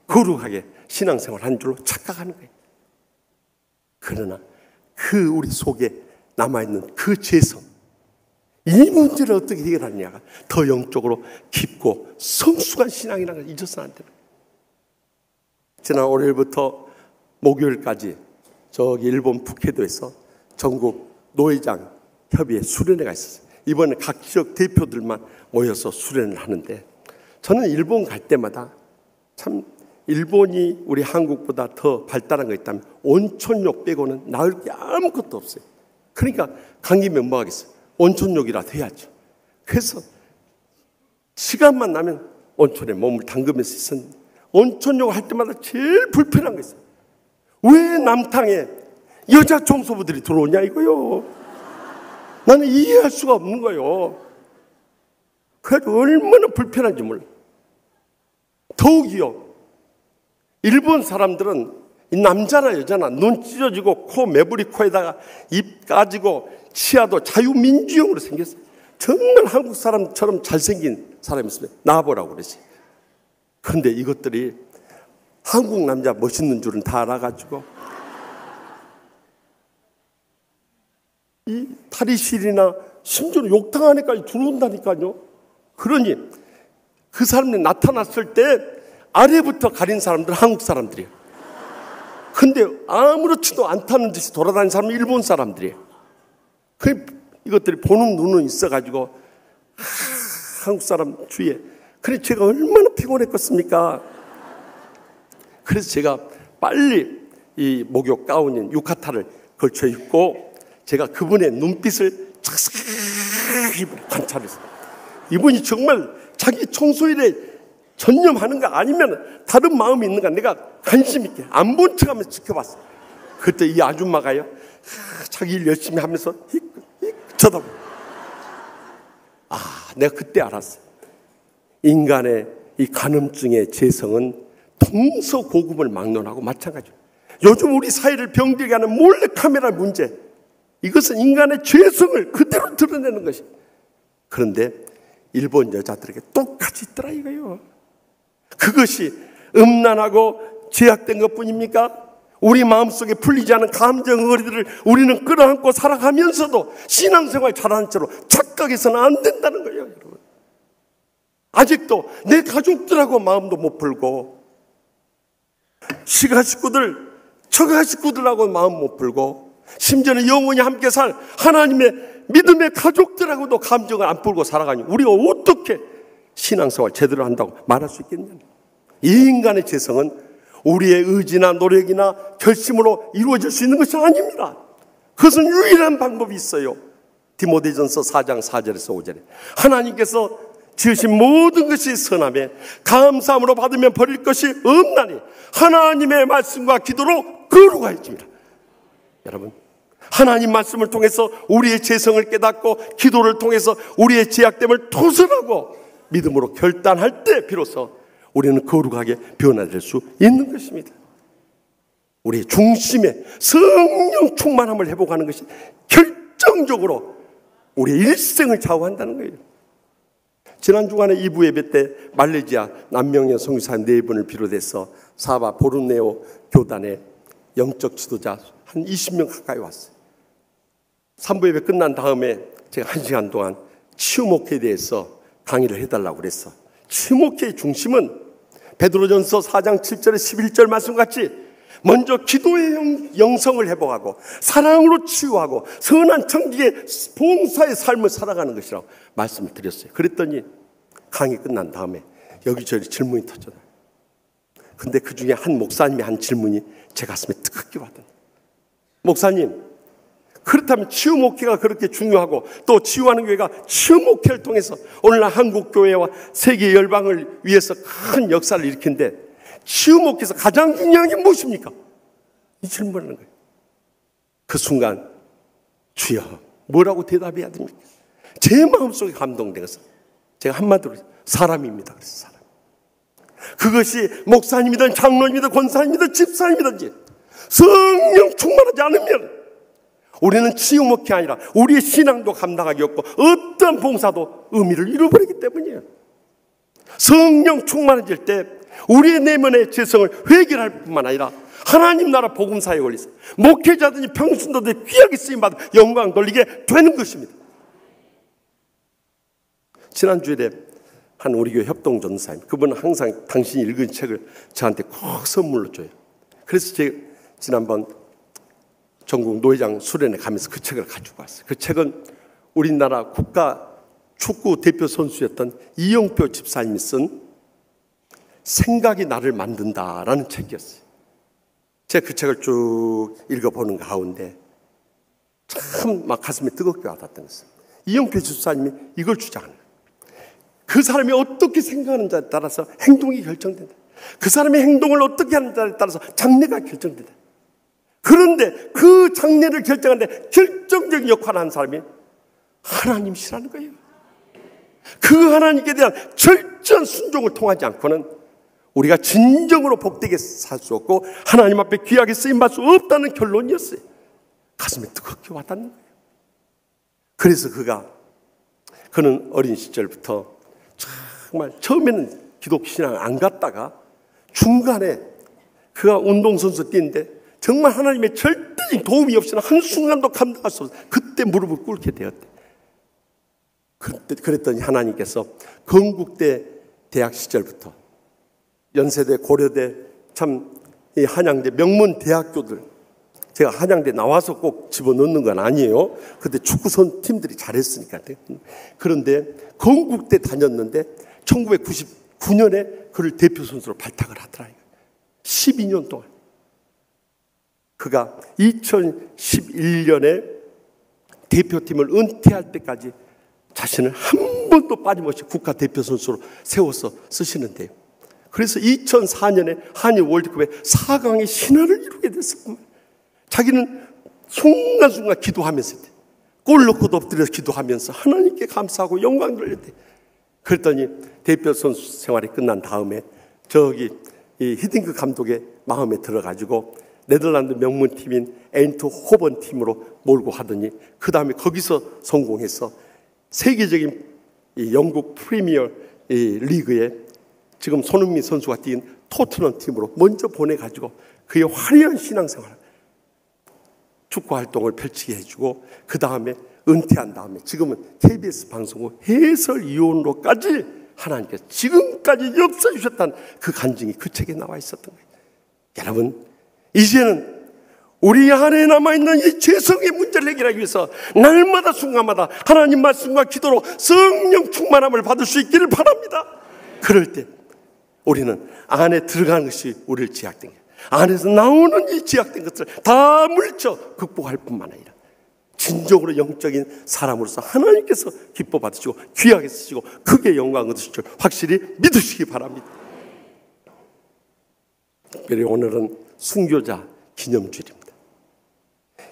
S6: 거룩하게 신앙생활 한 줄로 착각하는 거예요. 그러나 그 우리 속에 남아있는 그 죄성 이 문제를 어떻게 해결하느냐가 더 영적으로 깊고 성숙한 신앙이라는 걸 잊어서는 안 되는 거예요. 지난 월요일부터 목요일까지 저기 일본 북해도에서 전국 노회장 협의회 수련회가 있었어요. 이번에 각 지역 대표들만 모여서 수련을 하는데 저는 일본 갈 때마다 참 일본이 우리 한국보다 더 발달한 거 있다면 온천욕 빼고는 나을 게 아무것도 없어요. 그러니까 간 김에 뭐 하겠어요? 온천욕이라도 해야죠. 그래서 시간만 나면 온천에 몸을 담그면서 있었는데 온천욕 할 때마다 제일 불편한 거 있어요. 왜 남탕에 여자 청소부들이 들어오냐 이거요. 나는 이해할 수가 없는 거예요. 그래도 얼마나 불편한지 몰라. 더욱이요. 일본 사람들은 이 남자나 여자나 눈 찢어지고 코 매부리 코에다가 입 까지고 치아도 자유민주형으로 생겼어요. 정말 한국 사람처럼 잘생긴 사람이 있으면 나와보라고 그러지. 그런데 이것들이 한국 남자 멋있는 줄은 다 알아가지고 이 탈의실이나 심지어는 욕탕 안에까지 들어온다니까요. 그러니 그 사람들이 나타났을 때 아래부터 가린 사람들은 한국 사람들이에요. 근데 아무렇지도 않다는 듯이 돌아다니는 사람은 일본 사람들이에요. 이것들이 보는 눈은 있어가지고 한국 사람 주위에. 그래 제가 얼마나 피곤했겠습니까? 그래서 제가 빨리 이 목욕 가운인 유카타를 걸쳐 입고 제가 그분의 눈빛을 자세히 관찰했어요. 이분이 정말 자기 청소일에 전념하는가 아니면 다른 마음이 있는가 내가 관심 있게 안 본 척하면서 지켜봤어요. 그때 이 아줌마가요 자기 일 열심히 하면서 쳐다보고 내가 그때 알았어요. 인간의 이 간음증의 재성은 동서고금을 막론하고 마찬가지예요. 요즘 우리 사회를 병들게 하는 몰래카메라 문제, 이것은 인간의 죄성을 그대로 드러내는 것이에요. 그런데 일본 여자들에게 똑같이 있더라 이거요. 그것이 음란하고 제약된 것뿐입니까? 우리 마음속에 풀리지 않은 감정거리들을 우리는 끌어안고 살아가면서도 신앙생활 잘하는 채로 착각해서는 안 된다는 거예요, 여러분. 아직도 내 가족들하고 마음도 못 풀고 시가 식구들, 처가 식구들하고 마음 못 풀고 심지어는 영원히 함께 살 하나님의 믿음의 가족들하고도 감정을 안 풀고 살아가니 우리가 어떻게 신앙생활 제대로 한다고 말할 수 있겠냐. 이 인간의 재성은 우리의 의지나 노력이나 결심으로 이루어질 수 있는 것이 아닙니다. 그것은 유일한 방법이 있어요. 디모데전서 4장 4절에서 5절에 하나님께서 지으신 모든 것이 선함에 감사함으로 받으면 버릴 것이 없나니 하나님의 말씀과 기도로 거룩하여집니다. 여러분, 하나님 말씀을 통해서 우리의 죄성을 깨닫고 기도를 통해서 우리의 죄악됨을 토설하고 믿음으로 결단할 때 비로소 우리는 거룩하게 변화될 수 있는 것입니다. 우리의 중심에 성령 충만함을 회복하는 것이 결정적으로 우리의 일생을 좌우한다는 거예요. 지난 주간에 2부 예배 때 말레이시아 남명의 선교사 4분을 비롯해서 사바 보르네오 교단의 영적 지도자 한 20명 가까이 왔어요. 3부 예배 끝난 다음에 제가 1시간 동안 치유목회에 대해서 강의를 해달라고 그랬어. 치유목회의 중심은 베드로전서 4장 7절에 11절 말씀같이 먼저 기도의 영성을 회복하고 사랑으로 치유하고 선한 청지의 봉사의 삶을 살아가는 것이라고 말씀을 드렸어요. 그랬더니 강의 끝난 다음에 여기저기 질문이 터져나요. 근데 그 중에 한 목사님의 한 질문이 제 가슴에 뜨겁게 와닿아요. 목사님, 그렇다면 치유목회가 그렇게 중요하고 또 치유하는 교회가 치유목회를 통해서 오늘날 한국교회와 세계 열방을 위해서 큰 역사를 일으킨데 치유목회에서 가장 중요한 게 무엇입니까? 이 질문을 하는 거예요. 그 순간 주여 뭐라고 대답해야 됩니까? 제 마음속에 감동된 것은 제가 한마디로 사람입니다. 그래서 사람. 그것이 목사님이든 장로님이든 권사님이든 집사님이든지 성령 충만하지 않으면 우리는 치유목회 아니라 우리의 신앙도 감당하기 없고 어떤 봉사도 의미를 잃어버리기 때문이에요. 성령 충만해질 때 우리의 내면의 죄성을 회개할 뿐만 아니라 하나님 나라 복음사에 걸려서 목회자들이 평신도들이 귀하게 쓰임받아 영광 돌리게 되는 것입니다. 지난주에 한 우리 교회 협동전사님, 그분은 항상 당신이 읽은 책을 저한테 꼭 선물로 줘요. 그래서 제가 지난번 전국 노회장 수련회 가면서 그 책을 가지고 왔어요. 그 책은 우리나라 국가 축구 대표 선수였던 이영표 집사님이 쓴 생각이 나를 만든다라는 책이었어요. 제가 그 책을 쭉 읽어보는 가운데 참 막 가슴에 뜨겁게 와닿던 것은 이영표 집사님이 이걸 주장하는 거예요. 그 사람이 어떻게 생각하는지에 따라서 행동이 결정된다. 그 사람의 행동을 어떻게 하는지에 따라서 장래가 결정된다. 그런데 그 장래를 결정하는데 결정적인 역할을 하는 사람이 하나님이시라는 거예요. 그 하나님께 대한 철저한 순종을 통하지 않고는 우리가 진정으로 복되게 살 수 없고 하나님 앞에 귀하게 쓰임받을 수 없다는 결론이었어요. 가슴에 뜨겁게 와닿는 거예요. 그래서 그는 어린 시절부터 정말 처음에는 기독교 신앙을 안 갔다가 중간에 그가 운동선수 뛰는데 정말 하나님의 절대적인 도움이 없이는 한순간도 감당할 수 없어요. 그때 무릎을 꿇게 되었대. 그랬더니 하나님께서 건국대 대학 시절부터 연세대, 고려대, 참 이 한양대 명문 대학교들, 제가 한양대 나와서 꼭 집어넣는 건 아니에요. 그때 축구선 팀들이 잘했으니까. 그런데 건국대 다녔는데 1999년에 그를 대표 선수로 발탁을 하더라고요. 12년 동안. 그가 2011년에 대표팀을 은퇴할 때까지 자신을 한 번도 빠짐없이 국가대표 선수로 세워서 쓰시는데요. 그래서 2004년에 한일 월드컵에 4강의 신화를 이루게 됐습니다. 자기는 순간순간 기도하면서 골 넣고도 엎드려서 기도하면서 하나님께 감사하고 영광 돌렸대. 그랬더니 대표 선수 생활이 끝난 다음에 저기 이 히딩크 감독의 마음에 들어가지고 네덜란드 명문팀인 에인트호벤 팀으로 몰고 하더니 그 다음에 거기서 성공해서 세계적인 이 영국 프리미어 이 리그에 지금 손흥민 선수가 뛴 토트넘 팀으로 먼저 보내가지고 그의 화려한 신앙생활 축구 활동을 펼치게 해주고 그 다음에 은퇴한 다음에 지금은 KBS 방송국 해설위원으로까지 하나님께서 지금까지 역사해 주셨다는 그 간증이 그 책에 나와 있었던 거예요. 여러분, 이제는 우리 안에 남아있는 이 죄성의 문제를 해결하기 위해서 날마다 순간마다 하나님 말씀과 기도로 성령 충만함을 받을 수 있기를 바랍니다. 그럴 때 우리는 안에 들어가는 것이 우리를 제약된 거예요. 안에서 나오는 이 제약된 것을 다 물리쳐 극복할 뿐만 아니라 진정으로 영적인 사람으로서 하나님께서 기뻐 받으시고 귀하게 쓰시고 크게 영광 얻으실 줄 확실히 믿으시기 바랍니다. 특별히 오늘은 순교자 기념주일입니다.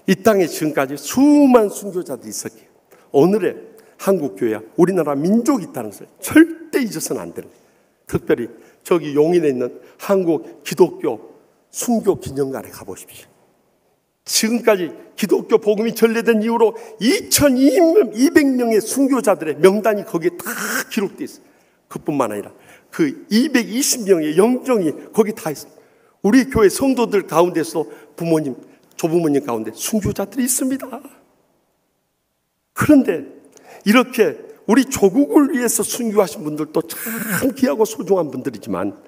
S6: 이 땅에 지금까지 수많은 순교자들이 있었기에 오늘의 한국교회와 우리나라 민족이 있다는 것을 절대 잊어서는 안 되는 거예요. 특별히 저기 용인에 있는 한국 기독교 순교 기념관에 가보십시오. 지금까지 기독교 복음이 전래된 이후로 2200명의 순교자들의 명단이 거기에 다 기록되어 있어요. 그뿐만 아니라 그 220명의 영정이 거기 다 있습니다. 우리 교회 성도들 가운데서 부모님, 조부모님 가운데 순교자들이 있습니다. 그런데 이렇게 우리 조국을 위해서 순교하신 분들도 참 귀하고 소중한 분들이지만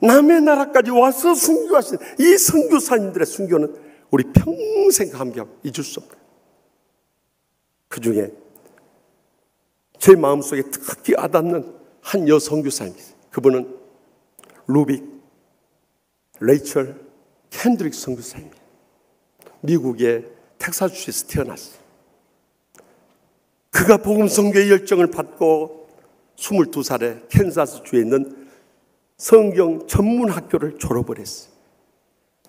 S6: 남의 나라까지 와서 순교하신 이 선교사님들의 순교는 우리 평생 감격 잊을 수 없다. 그 중에 제 마음속에 특히 와닿는 한 여선교사님이 있어요. 그분은 루빅 레이첼 캔드릭 선교사입니다. 미국의 텍사스주에서 태어났어요. 그가 복음 선교의 열정을 받고 22살에 캔자스주에 있는 성경 전문 학교를 졸업을 했어요.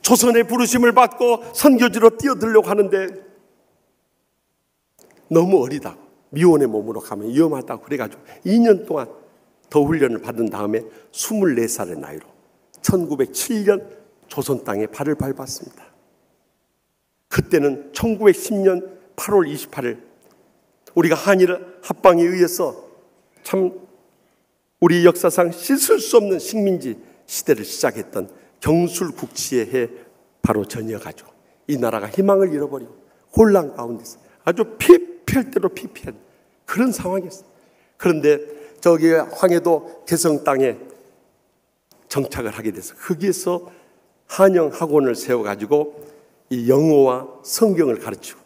S6: 조선의 부르심을 받고 선교지로 뛰어들려고 하는데 너무 어리다고, 미혼의 몸으로 가면 위험하다고 그래가지고 2년 동안 더 훈련을 받은 다음에 24살의 나이로 1907년 조선 땅에 발을 밟았습니다. 그때는 1910년 8월 28일 우리가 한일 합방에 의해서 참 우리 역사상 씻을 수 없는 식민지 시대를 시작했던 경술국치의 해 바로 전이어가지고 이 나라가 희망을 잃어버리고 혼란 가운데서 아주 피폐할 대로 피폐한 그런 상황이었어요. 그런데 저기 황해도 개성 땅에 정착을 하게 돼서 거기에서 한영 학원을 세워가지고 이 영어와 성경을 가르치고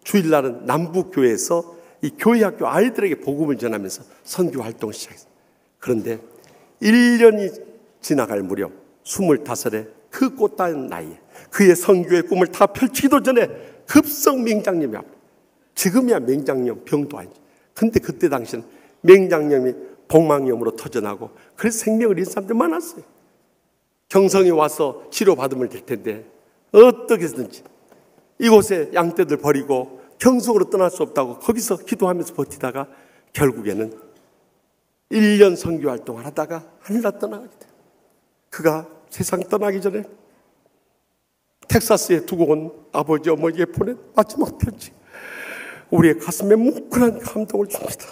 S6: 주일날은 남북교회에서 이 교회학교 아이들에게 복음을 전하면서 선교 활동을 시작했어요. 그런데 1년이 지나갈 무렵 25에 그 꽃다운 나이에 그의 선교의 꿈을 다 펼치기도 전에 급성 맹장염이 왔어요. 지금이야 맹장염 병도 아니지. 근데 그때 당시는 맹장염이 복막염으로 터져나고 그래서 생명을 잃은 사람들 많았어요. 경성에 와서 치료받으면 될 텐데 어떻게 해서든지 이곳에 양떼들 버리고 경성으로 떠날 수 없다고 거기서 기도하면서 버티다가 결국에는 1년 선교 활동을 하다가 하늘나라 떠나가게 돼요. 그가 세상 떠나기 전에 텍사스에 두고 온 아버지 어머니에 보낸 마지막 편지, 우리의 가슴에 뭉클한 감동을 줍니다.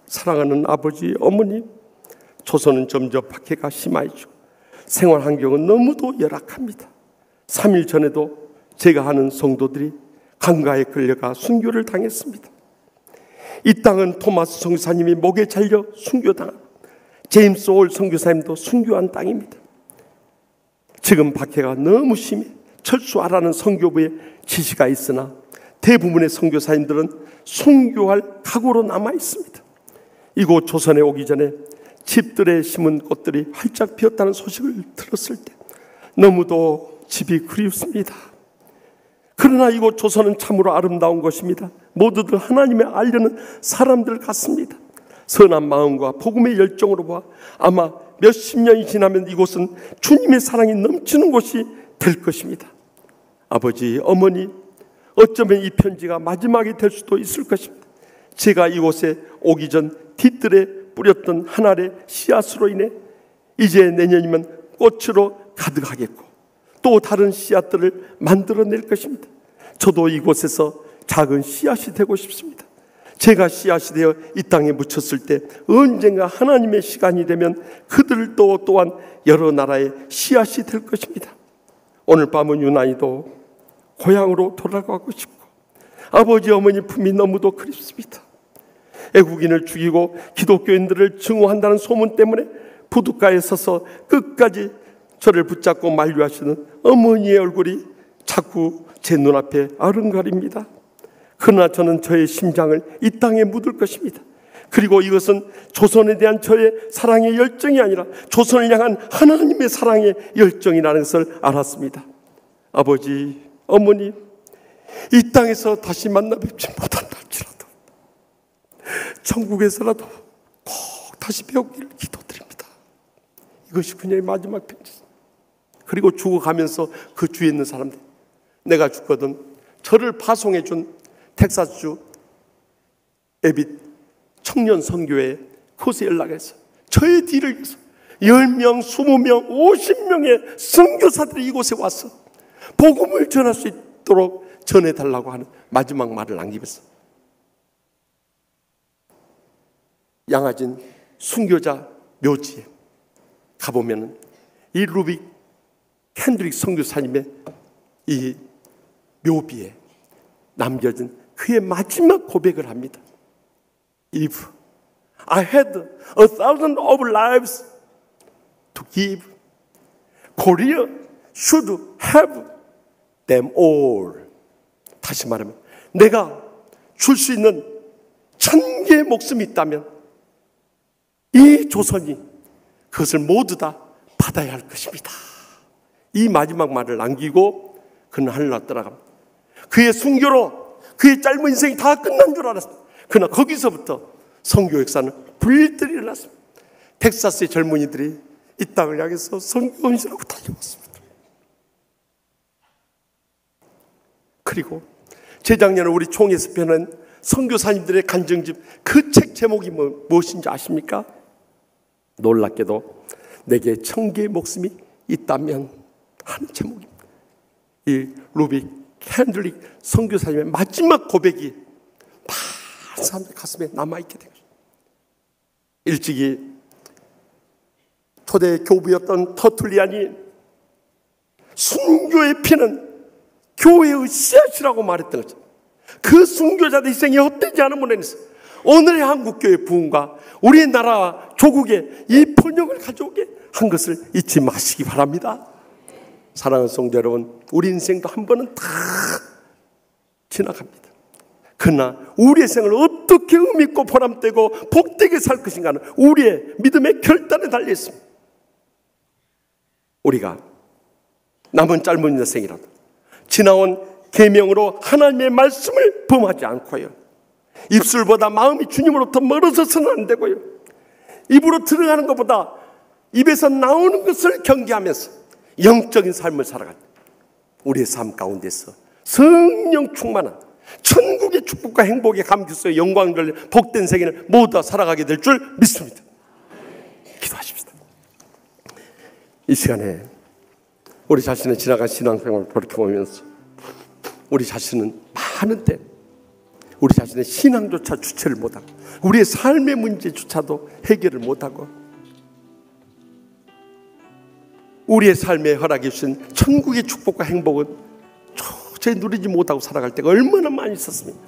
S6: 사랑하는 아버지 어머니, 조선은 점점 박해가 심해지고 생활 환경은 너무도 열악합니다. 3일 전에도 제가 아는 성도들이 강가에 끌려가 순교를 당했습니다. 이 땅은 토마스 선교사님이 목에 잘려 순교당한 제임스 올 선교사님도 순교한 땅입니다. 지금 박해가 너무 심해 철수하라는 선교부의 지시가 있으나 대부분의 선교사님들은 순교할 각오로 남아 있습니다. 이곳 조선에 오기 전에 집들에 심은 꽃들이 활짝 피었다는 소식을 들었을 때 너무도 집이 그리웠습니다. 그러나 이곳 조선은 참으로 아름다운 것입니다. 모두들 하나님의 알려는 사람들 같습니다. 선한 마음과 복음의 열정으로 봐 아마 몇십 년이 지나면 이곳은 주님의 사랑이 넘치는 곳이 될 것입니다. 아버지, 어머니, 어쩌면 이 편지가 마지막이 될 수도 있을 것입니다. 제가 이곳에 오기 전 뒤뜰에 뿌렸던 한 알의 씨앗으로 인해 이제 내년이면 꽃으로 가득하겠고 또 다른 씨앗들을 만들어낼 것입니다. 저도 이곳에서 작은 씨앗이 되고 싶습니다. 제가 씨앗이 되어 이 땅에 묻혔을 때 언젠가 하나님의 시간이 되면 그들도 또한 여러 나라의 씨앗이 될 것입니다. 오늘 밤은 유난히도 고향으로 돌아가고 싶고 아버지 어머니 품이 너무도 그립습니다. 애국인을 죽이고 기독교인들을 증오한다는 소문 때문에 부둣가에 서서 끝까지 저를 붙잡고 만류하시는 어머니의 얼굴이 자꾸 제 눈앞에 아른거립니다. 그러나 저는 저의 심장을 이 땅에 묻을 것입니다. 그리고 이것은 조선에 대한 저의 사랑의 열정이 아니라 조선을 향한 하나님의 사랑의 열정이라는 것을 알았습니다. 아버지, 어머니, 이 땅에서 다시 만나 뵙지 못한다할지라도 천국에서라도 꼭 다시 배우기를 기도드립니다. 이것이 그녀의 마지막 편지입니다. 그리고 죽어가면서 그 주위에 있는 사람들, 내가 죽거든 저를 파송해 준 텍사스주 에빗 청년 선교회 그곳에 연락해서 저의 뒤를 이어서 10명, 20명, 50명의 선교사들이 이곳에 와서 복음을 전할 수 있도록 전해달라고 하는 마지막 말을 남기면서 양아진 순교자 묘지에 가보면 이 루빅 캔드릭 선교사님의 이 묘비에 남겨진 그의 마지막 고백을 합니다. If I had 1,000 of lives to give, Korea should have them all. 다시 말하면 내가 줄 수 있는 1,000개의 목숨이 있다면 이 조선이 그것을 모두 다 받아야 할 것입니다. 이 마지막 말을 남기고 그는 하늘나라 떠나갑니다. 그의 순교로 그의 짧은 인생이 다 끝난 줄 알았습니다. 그러나 거기서부터 선교 역사는 불일들이 일어났습니다. 텍사스의 젊은이들이 이 땅을 향해서 선교 헌신하고 달려왔습니다. 그리고 재작년에 우리 총회에서 펴낸 선교사님들의 간증집 그 책 제목이 무엇인지 아십니까? 놀랍게도 내게 1,000개의 목숨이 있다면 하는 제목입니다. 이 루빅 캔들릭 선교사님의 마지막 고백이 많은 사람들 가슴에 남아있게 된 것입니다. 일찍이 초대 교부였던 터툴리안이 순교의 피는 교회의 씨앗이라고 말했던 거죠. 그 순교자들 희생이 헛되지 않은 문에서 오늘의 한국교회 부흥과 우리나라 조국의 이 번영을 가져오게 한 것을 잊지 마시기 바랍니다. 사랑하는 성도 여러분, 우리 인생도 한 번은 다 지나갑니다. 그러나 우리의 생을 어떻게 의미있고 보람되고 복되게 살 것인가는 우리의 믿음의 결단에 달려 있습니다. 우리가 남은 짧은 인생이라도 지나온 계명으로 하나님의 말씀을 범하지 않고요, 입술보다 마음이 주님으로부터 멀어져서는 안 되고요, 입으로 들어가는 것보다 입에서 나오는 것을 경계하면서 영적인 삶을 살아갈 우리의 삶 가운데서 성령 충만한 천국의 축복과 행복의 감격의 영광을 복된 세계를 모두 살아가게 될 줄 믿습니다. 기도하십시다. 이 시간에 우리 자신의 지나간 신앙생활을 돌이켜보면서 우리 자신은 많은 때 우리 자신의 신앙조차 주체를 못하고 우리의 삶의 문제조차도 해결을 못하고 우리의 삶에 허락해 주신 천국의 축복과 행복은 도저히 누리지 못하고 살아갈 때가 얼마나 많이 있었습니까?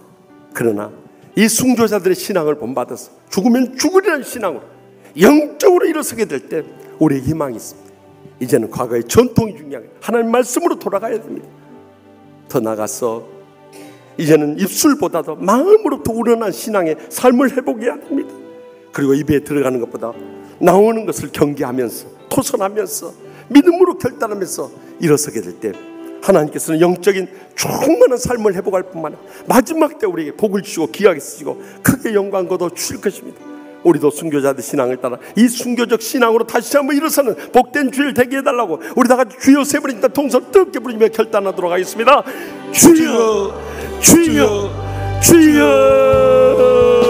S6: 그러나 이 순교자들의 신앙을 본받아서 죽으면 죽으리라는 신앙으로 영적으로 일어서게 될 때 우리의 희망이 있습니다. 이제는 과거의 전통이 중요한 하나님 말씀으로 돌아가야 됩니다. 더 나아가서 이제는 입술보다도 마음으로부터 우러난 신앙의 삶을 회복해야 합니다. 그리고 입에 들어가는 것보다 나오는 것을 경계하면서 토선하면서 믿음으로 결단하면서 일어서게 될 때 하나님께서는 영적인 충만한 삶을 회복할 뿐만 아니라 마지막 때 우리에게 복을 주시고 귀하게 쓰시고 크게 영광 거둬 주실 것입니다. 우리도 순교자들 신앙을 따라 이 순교적 신앙으로 다시 한번 일어서는 복된 주일 되게 해달라고 우리 다 같이 주여 세 번이니까 통성 뜨겁게 부르며 결단하도록 하겠습니다. 주여 주여 주여.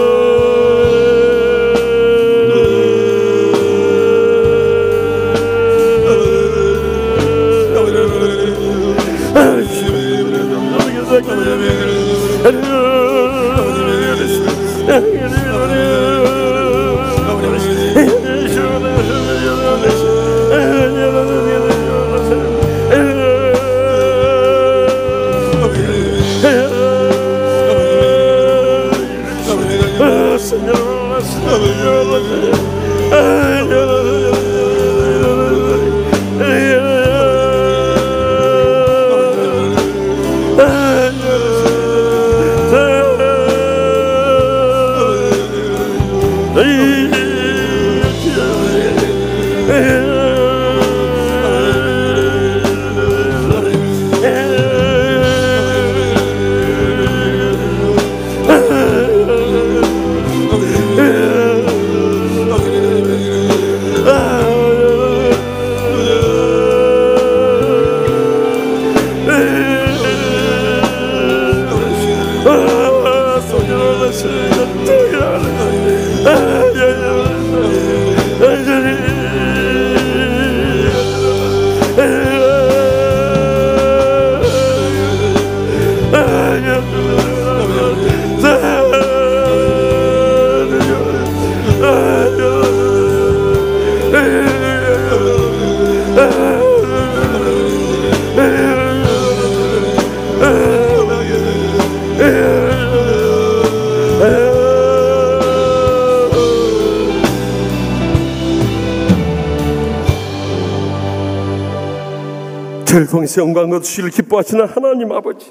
S6: 저를 통해서 영광과 주를 기뻐하시는 하나님 아버지,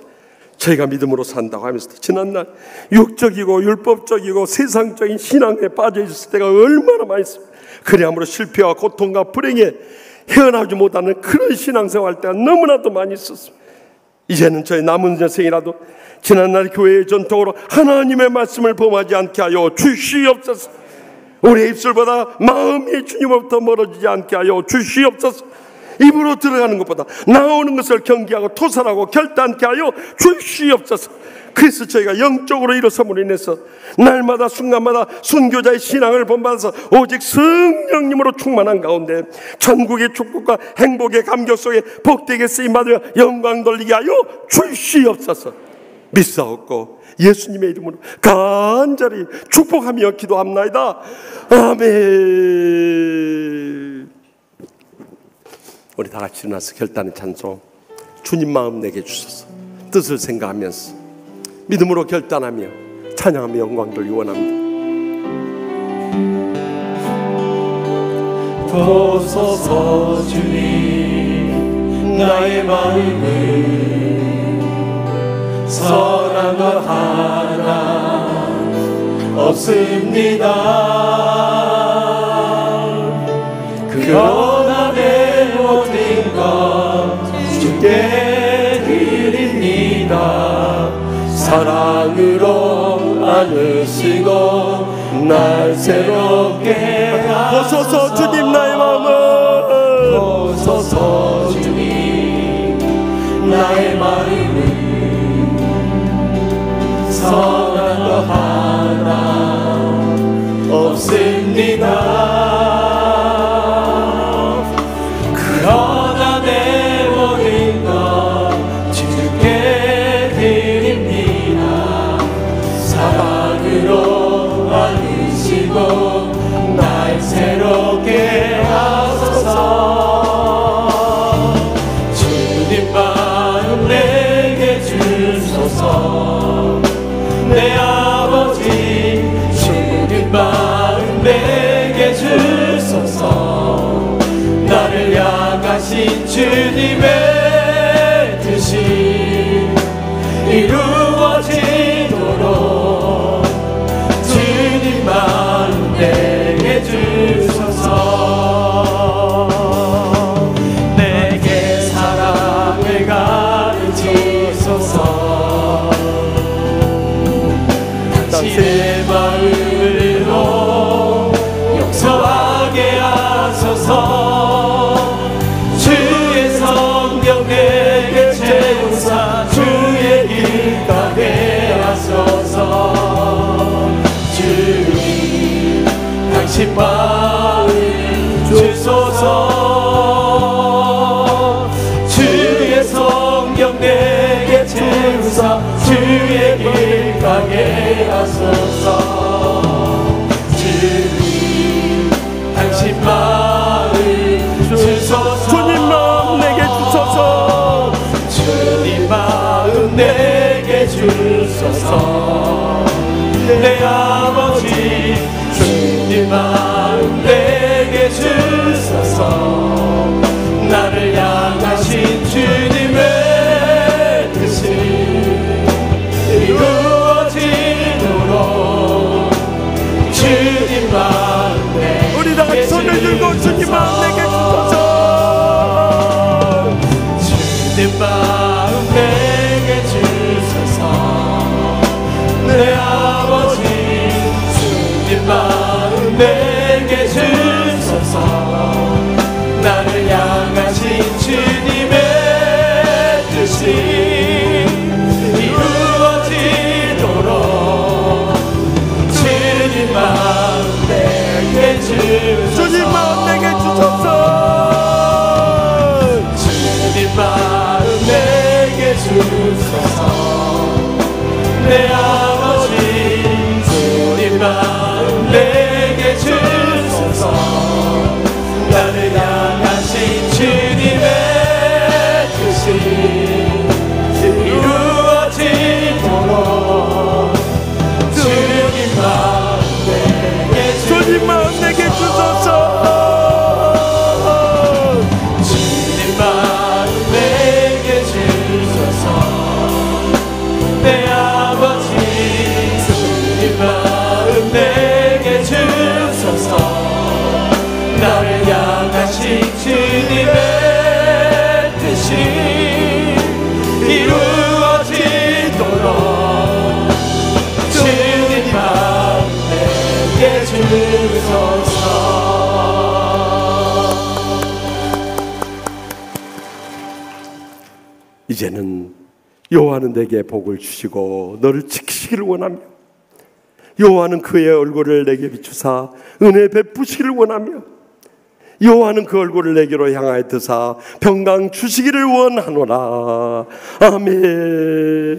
S6: 저희가 믿음으로 산다고 하면서 지난날 육적이고 율법적이고 세상적인 신앙에 빠져 있을 때가 얼마나 많이 있습니다. 그래야므로 실패와 고통과 불행에 헤어나오지 못하는 그런 신앙생활 할 때가 너무나도 많이 있었습니다. 이제는 저희 남은 인생이라도 지난날 교회의 전통으로 하나님의 말씀을 범하지 않게 하여 주시옵소서. 우리의 입술보다 마음이 주님으로부터 멀어지지 않게 하여 주시옵소서. 입으로 들어가는 것보다 나오는 것을 경계하고 토설하고 결단케 하여 주시옵소서. 그래서 저희가 영적으로 일어섬으로 인해서 날마다 순간마다 순교자의 신앙을 본받아서 오직 성령님으로 충만한 가운데 천국의 축복과 행복의 감격 속에 복되게 쓰임받으며 영광 돌리게 하여 주시옵소서. 믿사옵고 예수님의 이름으로 간절히 축복하며 기도합나이다. 아멘. 우리 다 같이 일어나서 결단의 찬송, 주님 마음 내게 주소서. 뜻을 생각하면서 믿음으로 결단하며 찬양하며 영광 돌리기 원합니다.
S4: 보소서 주님, 나의 마음은 선한 것 하나 없습니다. 그러나 내 모든 것 주께 드립니다. 사랑으로 안으시고 날 새롭게
S6: 보소서 주님 나의 마음은,
S4: 보소서 주님, 나의 마음은 선한 것 하나 없습니다. 그러나 내 모든 것 주께 드립니다. 사랑으로 안으시고 날 새롭게 하소서. 주님 마음 내게 주소서. 내 아버지 주님 마음 내게 주소서. 나를 향하신 주님의 뜻이 이루어지도록 주님 마음 내게 주소서. 내게 사랑을 가르치소서. 당신의 마음으로 용서하게 하소서. 주의 성령 내게 채우사 주의 길 가게 하소서. 주님 당신 마음 주소서. 주의 성령 내게 채우사 주의 길 가게 하소서. 주님 당신 마음 주소서.
S6: 주님 마음 내게 주소서.
S4: 주님 마음 내게 주소서. 내 아버지 주님 마음 내게 주소서. 나를 향하신 주님의 뜻이 이루어지도록 주님 마음 내게
S6: 우리 다 같이 손을 들고 주님 마음 내게 주소서.
S4: 주님 마음 내게 주소서. 내 아버지 주님 마음 내게 주소서. 나를 향하신 주님의 뜻이 이루어지도록 주님 주님 마음 내게 주소서.
S6: 주님 마음 내게 주소서.
S4: 주님 마음 내게 주소서. 내 아버지 주님 마음 내게 주소서. 나를 향하신 주님의 뜻이 이루어지도록 주님 마음 내게 주소서.
S6: 주님 마음 내게 주소서.
S4: 주님 마음 내게 주소서. 내 아버지 주님 마음 내게 주소서. 나를 향하신 주님의 뜻이 이루어지도록 주님 마음 내게 주소서.
S6: 이제는 여호와는 내게 복을 주시고 너를 지키시기를 원하며 여호와는 그의 얼굴을 내게 비추사 은혜 베푸시기를 원하며 여호와는 그 얼굴을 내게로 향하여 드사 평강 주시기를 원하노라. 아멘.